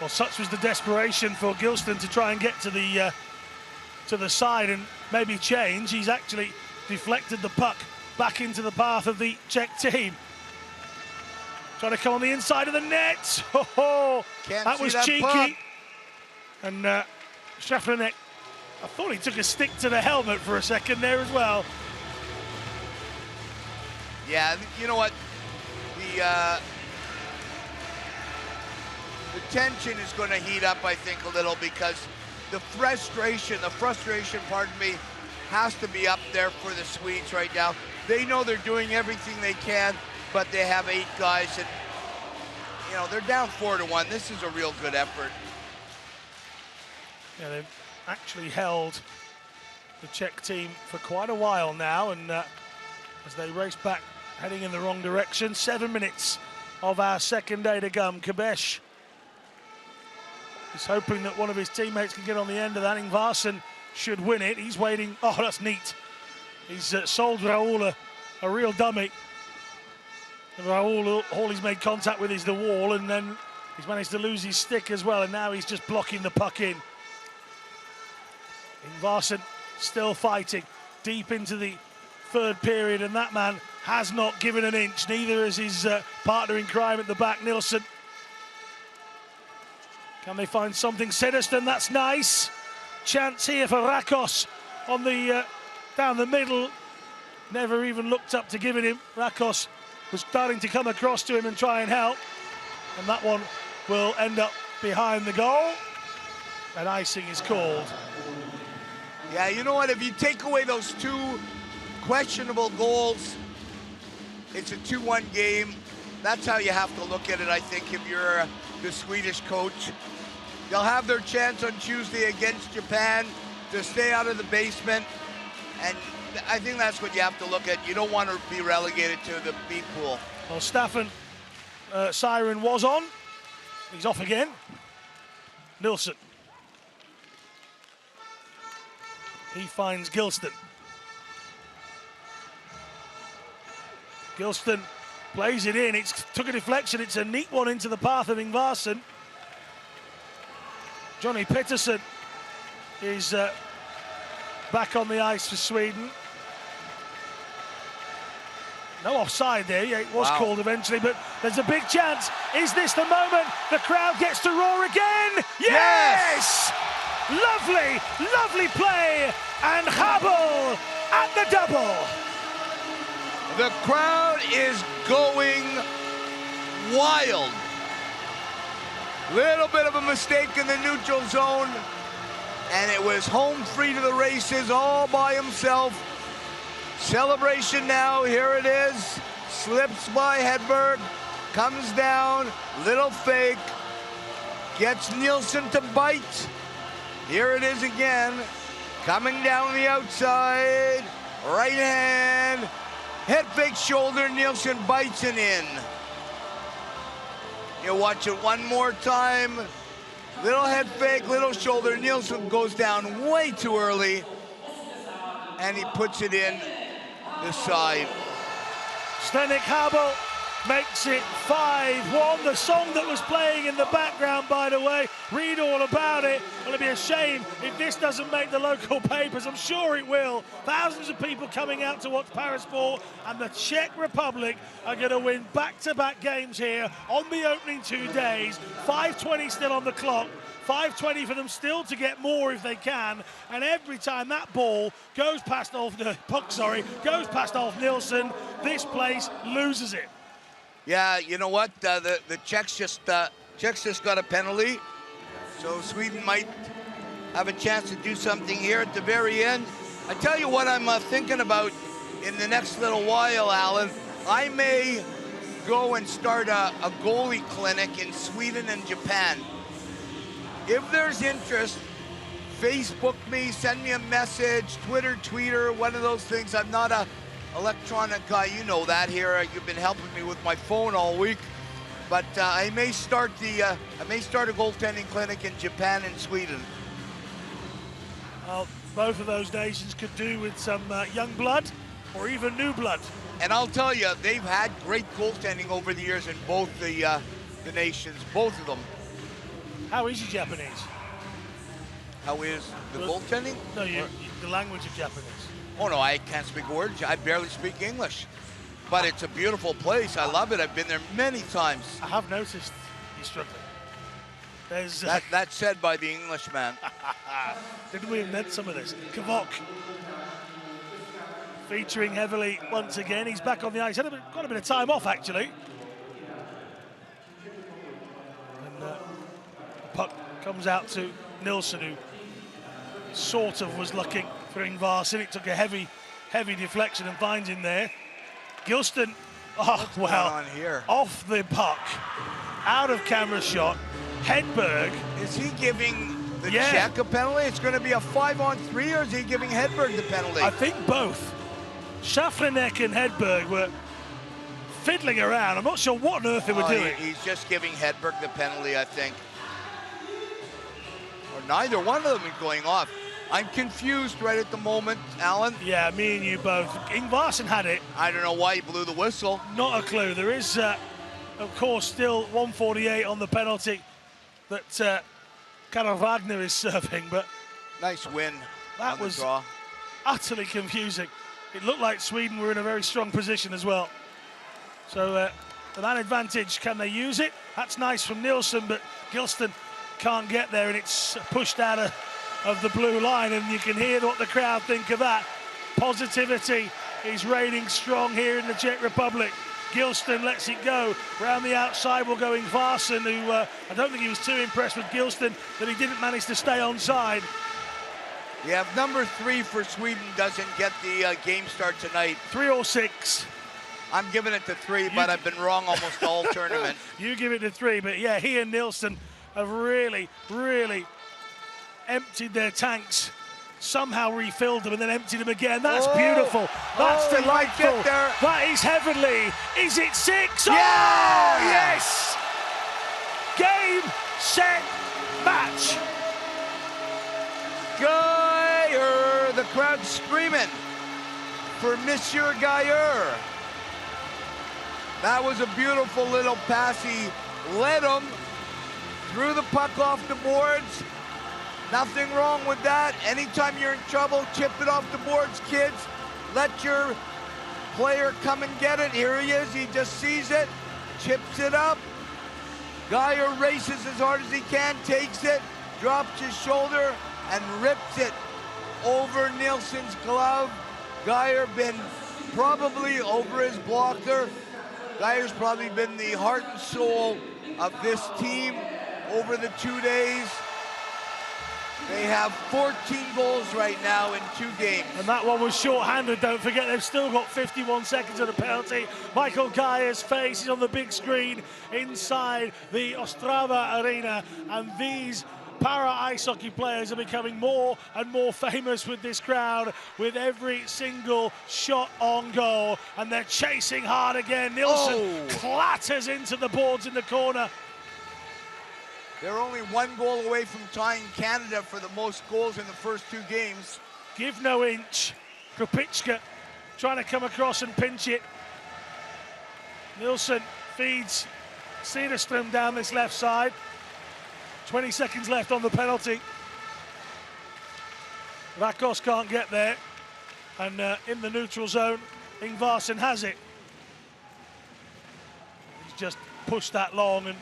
Well, such was the desperation for Gilston to try and get to the side and maybe change. He's actually deflected the puck back into the path of the Czech team. Trying to come on the inside of the net. Oh, that was cheeky. Puck. And Shafranek, I thought he took a stick to the helmet for a second there as well. Yeah, you know what? The tension is going to heat up, I think, a little, because the frustration, pardon me, has to be up there for the Swedes right now. They know they're doing everything they can, but they have 8 guys, and, you know, they're down 4-1. This is a real good effort. Yeah, they've actually held the Czech team for quite a while now, and as they race back, heading in the wrong direction. 7 minutes of our second day to come. Kabesh is hoping that one of his teammates can get on the end of that. Ingvarsson should win it. He's waiting. Oh, that's neat. He's sold Raul a real dummy. And Raul, all he's made contact with is the wall, and then he's managed to lose his stick as well, and now he's just blocking the puck in. Ingvarsson still fighting deep into the third period, and that man has not given an inch. Neither is his partner in crime at the back, Nielsen. Can they find something? Siddiston, that's nice. Chance here for Rakos on the down the middle. Never even looked up to give it him. Rakos was starting to come across to him and try and help. And that one will end up behind the goal. And icing is called. Yeah, you know what? If you take away those 2 questionable goals, it's a 2-1 game. That's how you have to look at it, I think, if you're the Swedish coach. They'll have their chance on Tuesday against Japan. to stay out of the basement, and I think that's what you have to look at. You don't want to be relegated to the B pool. Well, Staffen siren was on. He's off again. Nilsson. He finds Gilston. Gilston plays it in. It took a deflection. It's a neat one into the path of Ingvarsson. Johnny Pettersson is back on the ice for Sweden. No offside there. Yeah, it was called eventually, but there's a big chance. Is this the moment? The crowd gets to roar again. Yes! Lovely, lovely play, and Habel at the double. The crowd is going wild. Little bit of a mistake in the neutral zone, and it was home free to the races all by himself. Celebration now, here it is. Slips by Hedberg, comes down, little fake, gets Nilsson to bite. Here it is again, coming down the outside, right hand, head fake shoulder, Nilsson bites it in. You watch it one more time, little head fake, little shoulder, Nilsson goes down way too early, and he puts it in the side. Zdeněk Habel makes it 5-1. The song that was playing in the background, by the way, read all about it. Well, it'd be a shame if this doesn't make the local papers. I'm sure it will. Thousands of people coming out to watch Parasport, and the Czech Republic are going to win back-to-back games here on the opening 2 days. 5:20 still on the clock. 5:20 for them still to get more if they can, and every time that ball goes past goes past Ulf Nilsson, this place loses it. Yeah, you know what? The Czechs just got a penalty, so Sweden might have a chance to do something here at the very end. I tell you what I'm thinking about in the next little while, Alan. I may go and start a goalie clinic in Sweden and Japan. If there's interest, Facebook me, send me a message, Twitter, one of those things. I'm not a electronic guy, you know that here. You've been helping me with my phone all week. But I may start a goaltending clinic in Japan and Sweden. Well, both of those nations could do with some young blood or even new blood. And I'll tell you, they've had great goaltending over the years in both the nations, both of them. How is your Japanese? How is the goaltending? No, the language of Japanese. Oh no, I can't speak a word. I barely speak English. But it's a beautiful place. I love it. I've been there many times. I have noticed you're struggling. There's that's said by the Englishman. Didn't we invent some of this? Kvok featuring heavily once again. He's back on the ice. Had quite a bit of time off actually. And the puck comes out to Nilsson, who sort of was looking for Ingvarsson. It took a heavy deflection and finds him there. Gilston, What's going on here? Off the puck, out of camera shot. Hedberg. Is he giving the Czech a penalty? It's going to be a 5-on-3, or is he giving Hedberg the penalty? I think both. Schaffranek and Hedberg were fiddling around. I'm not sure what on earth they were doing. He's just giving Hedberg the penalty, I think. Or neither one of them is going off. I'm confused right at the moment, Alan. Yeah, me and you both. Ingvarsson had it. I don't know why he blew the whistle. Not a clue. There is, of course, still 148 on the penalty that Karel Wagner is serving, but nice win. That was draw. Utterly confusing. It looked like Sweden were in a very strong position as well. So the man advantage, can they use it? That's nice from Nilsson, but Gilston can't get there, and it's pushed out of the blue line, and you can hear what the crowd think of that. Positivity is reigning strong here in the Czech Republic. Gilston lets it go. Round the outside will go Ingvarsson, who I don't think he was too impressed with Gilston that he didn't manage to stay onside. Yeah, if number 3 for Sweden doesn't get the game start tonight. 3 or 6. I'm giving it to 3, but I've been wrong almost all tournament. You give it to 3, but yeah, he and Nilsson have really, really emptied their tanks somehow refilled them and then emptied them again. That's beautiful. That's he might delightful. get there. That is heavenly. Is it 6? Yeah! Oh, yes! Game, set, match. Geyer, the crowd screaming for Monsieur Geyer. That was a beautiful little pass. He led him, threw the puck off the boards. Nothing wrong with that. Anytime you're in trouble, chip it off the boards, kids. Let your player come and get it. Here he is. He just sees it, chips it up. Geyer races as hard as he can, takes it, drops his shoulder, and rips it over Nielsen's glove. Geyer been probably over his blocker. Geyer's probably been the heart and soul of this team over the 2 days. They have 14 goals right now in 2 games. And that one was short-handed, don't forget. They've still got 51 seconds of the penalty. Michael Geyer's face is on the big screen inside the Ostrava arena. And these para-ice hockey players are becoming more and more famous with this crowd, with every single shot on goal. And they're chasing hard again. Nielsen clatters into the boards in the corner. They're only 1 goal away from tying Canada for the most goals in the first 2 games. Give no inch. Kropitschka trying to come across and pinch it. Nielsen feeds Cederström down this left side. 20 seconds left on the penalty. Rakos can't get there. And in the neutral zone, Ingvarsson has it. He's just pushed that long and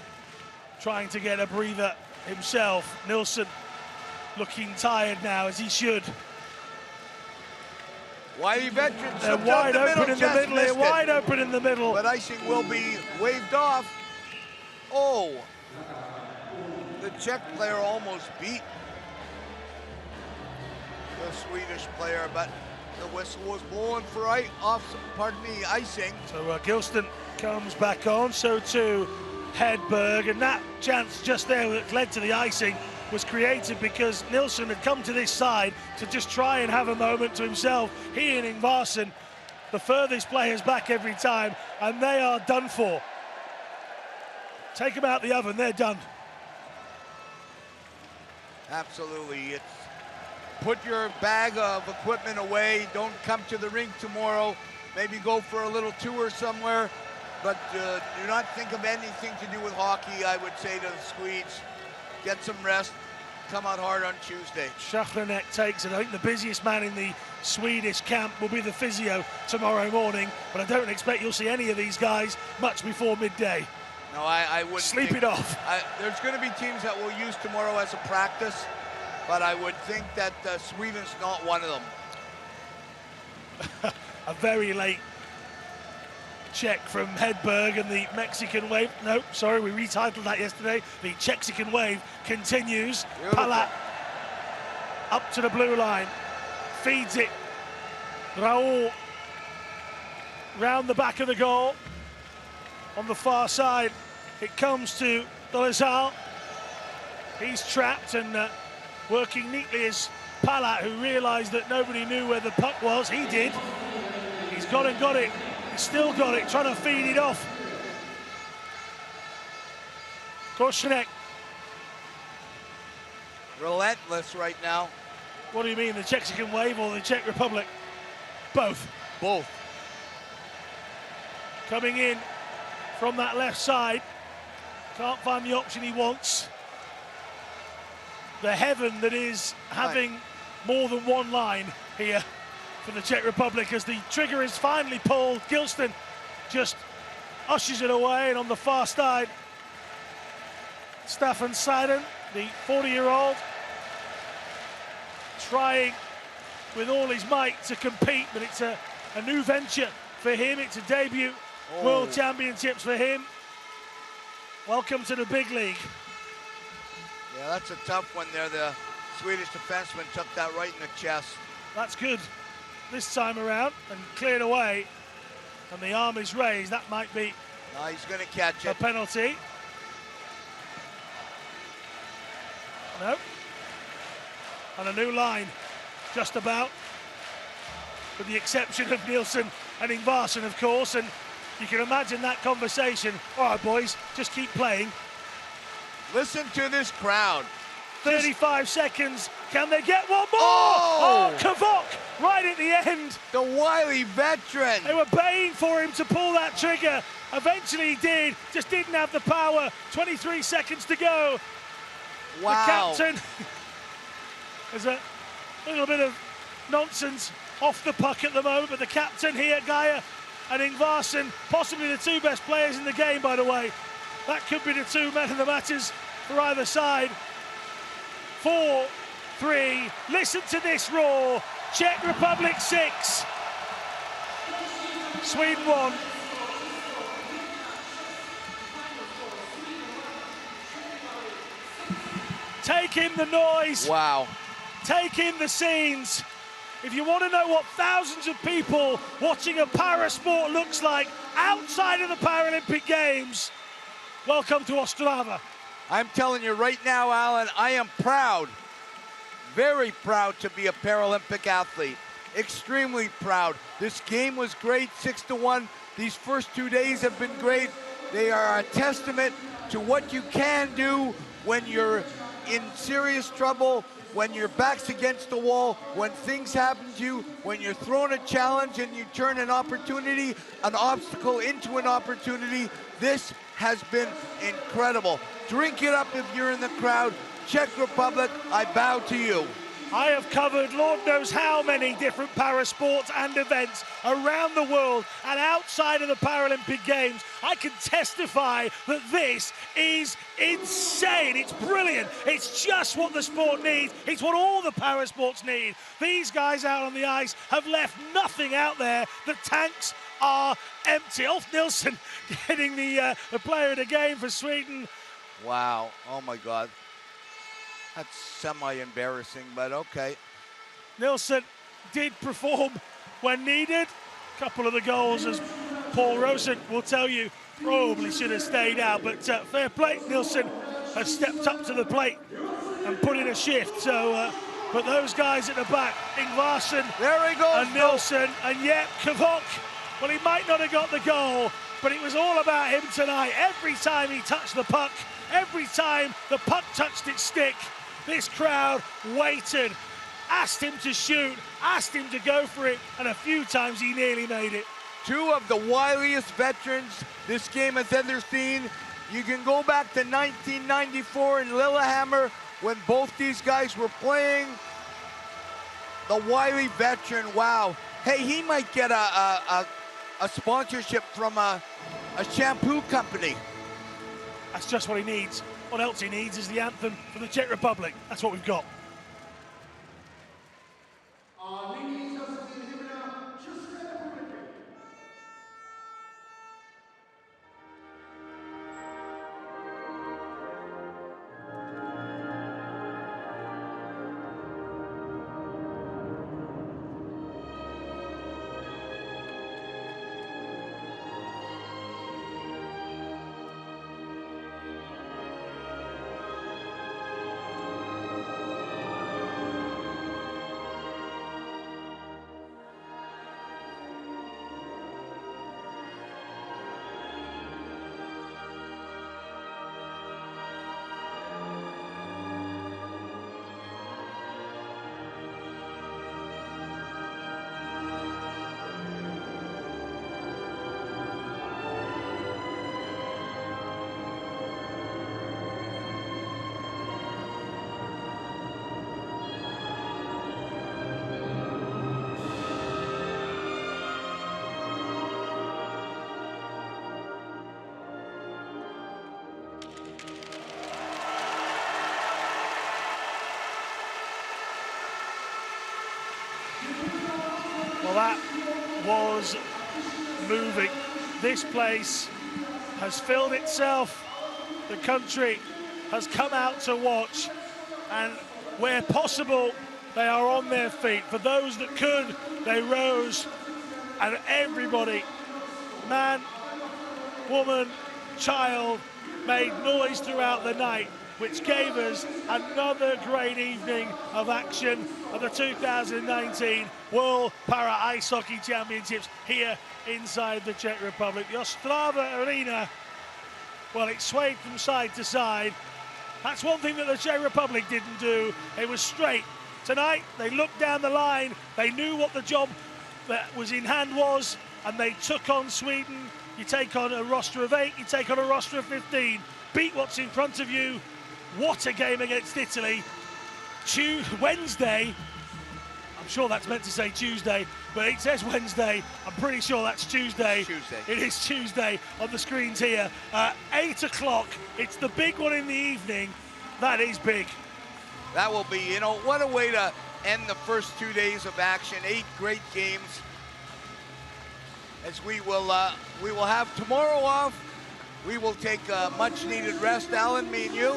trying to get a breather himself. Nielsen looking tired now, as he should. Wiley veterans. They're wide open in the middle. They're wide open in the middle. But icing will be waved off. Oh, the Czech player almost beat the Swedish player, but the whistle was blowing for icing. So Gilston comes back on, so too Hedberg, and that chance just there that led to the icing was created because Nielsen had come to this side to just try and have a moment to himself. He and Ingvarsson, the furthest players back every time, and they are done for. Take them out the oven, they're done. Absolutely. It's put your bag of equipment away. Don't come to the rink tomorrow. Maybe go for a little tour somewhere. But do not think of anything to do with hockey. I would say to the Swedes, get some rest, come out hard on Tuesday. Schachlerneck takes it. I think the busiest man in the Swedish camp will be the physio tomorrow morning, but I don't expect you'll see any of these guys much before midday. No, I wouldn't. Sleep it off. There's going to be teams that will use tomorrow as a practice, but I would think that Sweden's not one of them. A very late check from Hedberg, and the Mexican wave. No, sorry, we retitled that yesterday. The Chexican wave continues. Palat up to the blue line, feeds it. Raul round the back of the goal. On the far side, it comes to Dolezal. He's trapped and working neatly is Palat, who realised that nobody knew where the puck was. He did. He's gone and got it. He's still got it, trying to feed it off. Korshnek. Relentless right now. What do you mean, the Chexican wave or the Czech Republic? Both. Both. Coming in from that left side. Can't find the option he wants. The heaven that is having more than one line here for the Czech Republic as the trigger is finally pulled. Gilston just ushers it away, and on the far side, Staffan Seiden, the 40-year-old, trying with all his might to compete, but it's a new venture for him. It's a debut World Championships for him. Welcome to the big league. Yeah, that's a tough one there. The Swedish defenseman took that right in the chest. That's good this time around, and cleared away, and the arm is raised. That might be he's going to catch it. A penalty. No. And a new line just about, with the exception of Nielsen and Ingvarsen, of course, and you can imagine that conversation. All right, boys, just keep playing. Listen to this crowd. 35 seconds, can they get one more? Oh! Oh, Kvok, right at the end. The wily veteran. They were baying for him to pull that trigger. Eventually he did, just didn't have the power. 23 seconds to go. Wow. The captain, there's a little bit of nonsense off the puck at the moment, but the captain here, Gaia and Ingvarsen, possibly the two best players in the game, by the way. That could be the two men of the matches for either side. 4-3, listen to this roar. Czech Republic 6, Sweden 1. Take in the noise. Wow. Take in the scenes. If you want to know what thousands of people watching a para-sport looks like outside of the Paralympic Games, welcome to Ostrava. I'm telling you right now, Alan, I am proud, very proud to be a Paralympic athlete. Extremely proud. This game was great, 6-1. These first 2 days have been great. They are a testament to what you can do when you're in serious trouble, when your back's against the wall, when things happen to you, when you're thrown a challenge and you turn an opportunity, an obstacle into an opportunity. This has been incredible. Drink it up if you're in the crowd. Czech Republic, I bow to you. I have covered Lord knows how many different para-sports and events around the world and outside of the Paralympic Games. I can testify that this is insane. It's brilliant. It's just what the sport needs. It's what all the para-sports need. These guys out on the ice have left nothing out there. The tanks are empty. Ulf Nilsson getting the player of the game for Sweden. Wow, oh my God. That's semi-embarrassing, but okay. Nilsson did perform when needed. A couple of the goals, as Paul Rosen will tell you, probably should have stayed out, but fair play. Nilsson has stepped up to the plate and put in a shift. So, but those guys at the back, Ingvarsen, there he goes, and Nilsson, and yet Kvok, well, he might not have got the goal, but it was all about him tonight. Every time he touched the puck, every time the puck touched its stick, this crowd waited, asked him to shoot, asked him to go for it, and a few times he nearly made it. Two of the wiliest veterans this game has ever seen. You can go back to 1994 in Lillehammer when both these guys were playing. The wily veteran, wow. Hey, he might get a sponsorship from a shampoo company. That's just what he needs. What else he needs is the anthem for the Czech Republic. That's what we've got. Well, that was moving. This place has filled itself. The country has come out to watch, and where possible, they are on their feet. For those that could, they rose, and everybody, man, woman, child, made noise throughout the night which gave us another great evening of action at the 2019 World Para Ice Hockey Championships here inside the Czech Republic. The Ostrava Arena, well, it swayed from side to side. That's one thing that the Czech Republic didn't do. It was straight. Tonight, they looked down the line, they knew what the job that was in hand was, and they took on Sweden. You take on a roster of 8, you take on a roster of 15. Beat what's in front of you. What a game against Italy. Wednesday, I'm sure that's meant to say Tuesday, but it says Wednesday. I'm pretty sure that's Tuesday. Tuesday. It is Tuesday on the screens here. 8 o'clock, it's the big one in the evening. That is big. That will be, you know, what a way to end the first 2 days of action. 8 great games. As we will have tomorrow off. We will take a much-needed rest, Alan, me and you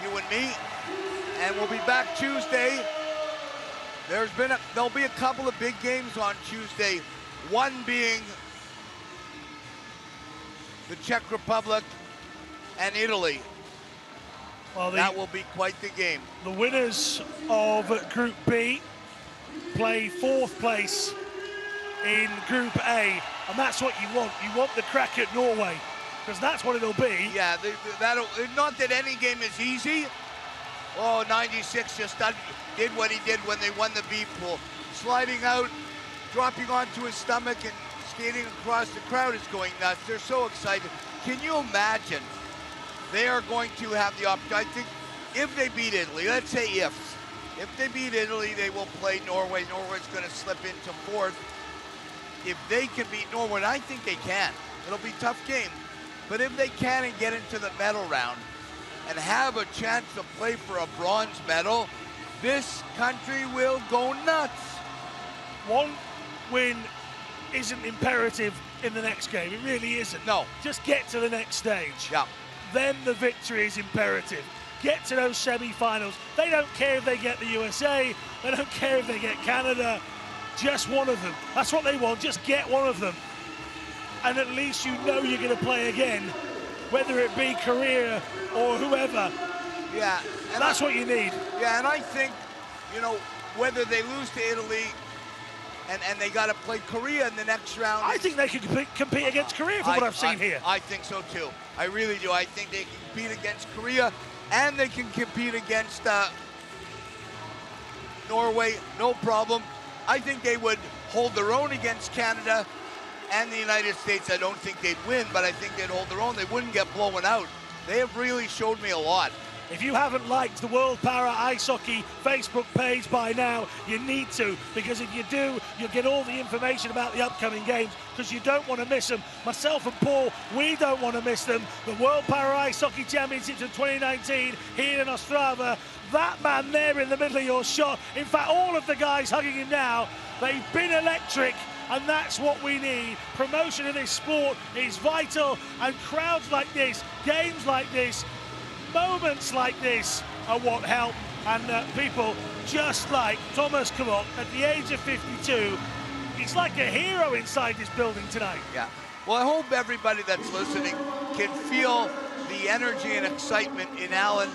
and me, and we'll be back Tuesday. There'll be a couple of big games on Tuesday. One being the Czech Republic and Italy. Well, that will be quite the game. The winners of Group B play 4th place in Group A, and that's what you want. You want the crack at Norway, because that's what it'll be. Yeah, not that any game is easy. Oh, 96 just did what he did when they won the B pool. Sliding out, dropping onto his stomach and skating across. The crowd is going nuts. They're so excited. Can you imagine? They are going to have the opportunity. I think if they beat Italy, let's say if they beat Italy, they will play Norway. Norway's going to slip into 4th. If they can beat Norway, and I think they can, it'll be a tough game. But if they can and get into the medal round and have a chance to play for a bronze medal, this country will go nuts. One win isn't imperative in the next game. It really isn't. No. Just get to the next stage. Yeah. Then the victory is imperative. Get to those semi-finals. They don't care if they get the USA. They don't care if they get Canada. Just one of them. That's what they want. Just get one of them. And at least you know you're going to play again, whether it be Korea or whoever. Yeah. And that's what you need. Yeah, and I think, you know, whether they lose to Italy and they got to play Korea in the next round. I think they can compete against Korea from what I've seen here. I think so too. I really do. I think they can compete against Korea and they can compete against Norway, no problem. I think they would hold their own against Canada and the United States. I don't think they'd win, but I think they'd hold their own. They wouldn't get blown out. They have really showed me a lot. If you haven't liked the World Para Ice Hockey Facebook page by now, you need to, because if you do, you'll get all the information about the upcoming games, because you don't want to miss them. Myself and Paul, we don't want to miss them. The World Para Ice Hockey Championships in 2019 here in Ostrava. That man there in the middle of your shot, in fact, all of the guys hugging him now, they've been electric. And that's what we need. Promotion of this sport is vital, and crowds like this, games like this, moments like this are what help. And people just like Thomas Kavok at the age of 52, he's like a hero inside this building tonight. Yeah. Well, I hope everybody that's listening can feel the energy and excitement in Alan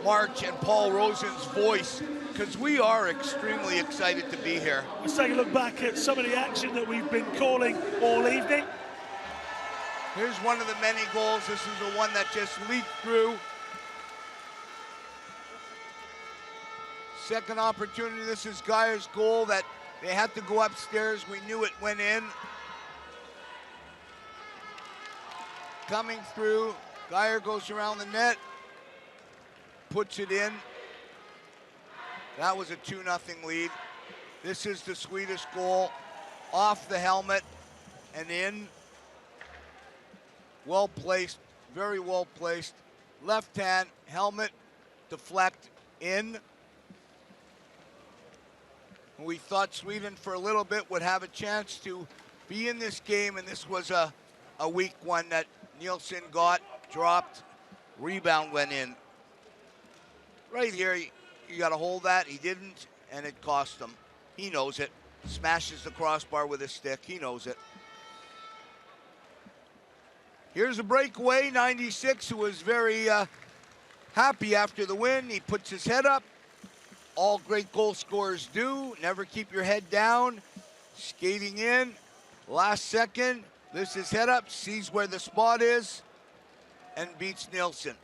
March and Paul Rosen's voice, because we are extremely excited to be here. Let's take a look back at some of the action that we've been calling all evening. Here's one of the many goals. This is the one that just leaked through. Second opportunity. This is Geyer's goal that they had to go upstairs. We knew it went in. Coming through. Geyer goes around the net. Puts it in. That was a 2-0 lead. This is the Swedish goal. Off the helmet and in. Well placed, very well placed. Left hand, helmet, deflect, in. We thought Sweden for a little bit would have a chance to be in this game, and this was a weak one that Nielsen got, dropped, rebound went in. Right here, you got to hold that. He didn't, and it cost him. He knows it. Smashes the crossbar with his stick. He knows it. Here's a breakaway. 96, who was very happy after the win. He puts his head up. All great goal scorers do. Never keep your head down. Skating in, last second, lifts his head up, sees where the spot is, and beats Nilsson.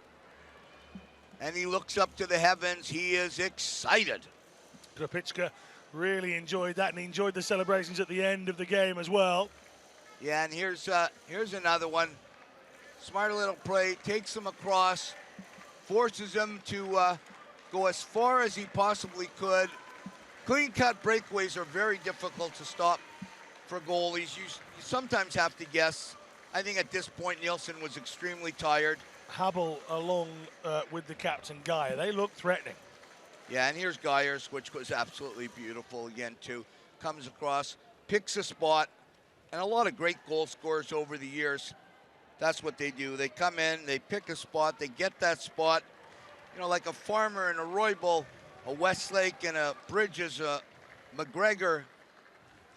And he looks up to the heavens. He is excited. Krapicka really enjoyed that, and he enjoyed the celebrations at the end of the game as well. Yeah, and here's another one. Smart little play, takes him across, forces him to go as far as he possibly could. Clean-cut breakaways are very difficult to stop for goalies. You sometimes have to guess. I think at this point, Nilsson was extremely tired. Habel along with the captain, Guy. They look threatening. Yeah, and here's Geyers, which was absolutely beautiful again, too. Comes across, picks a spot, and a lot of great goal scorers over the years, that's what they do. They come in, they pick a spot, they get that spot. You know, like a Farmer and a Roybal, a Westlake and a Bridges, a McGregor,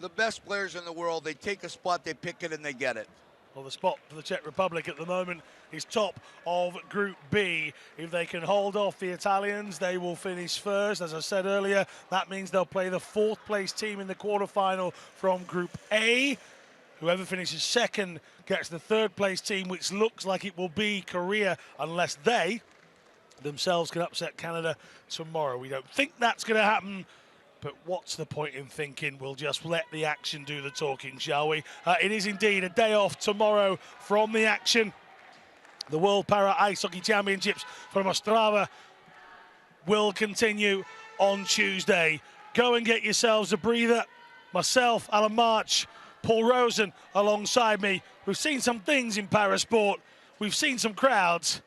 the best players in the world, they take a spot, they pick it, and they get it. Well, the spot for the Czech Republic at the moment is top of Group B. If they can hold off the Italians, they will finish first. As I said earlier, that means they'll play the fourth place team in the quarterfinal from Group A. Whoever finishes second gets the third place team, which looks like it will be Korea, unless they themselves can upset Canada tomorrow. We don't think that's going to happen, but what's the point in thinking? We'll just let the action do the talking, shall we? It is indeed a day off tomorrow from the action. The World Para Ice Hockey Championships from Ostrava will continue on Tuesday. Go and get yourselves a breather. Myself, Alan March, Paul Rosen alongside me. We've seen some things in parasport. We've seen some crowds,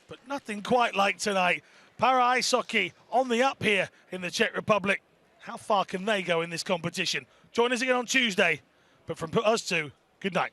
but nothing quite like tonight. Para Ice Hockey on the up here in the Czech Republic. How far can they go in this competition? Join us again on Tuesday. But from us two, good night.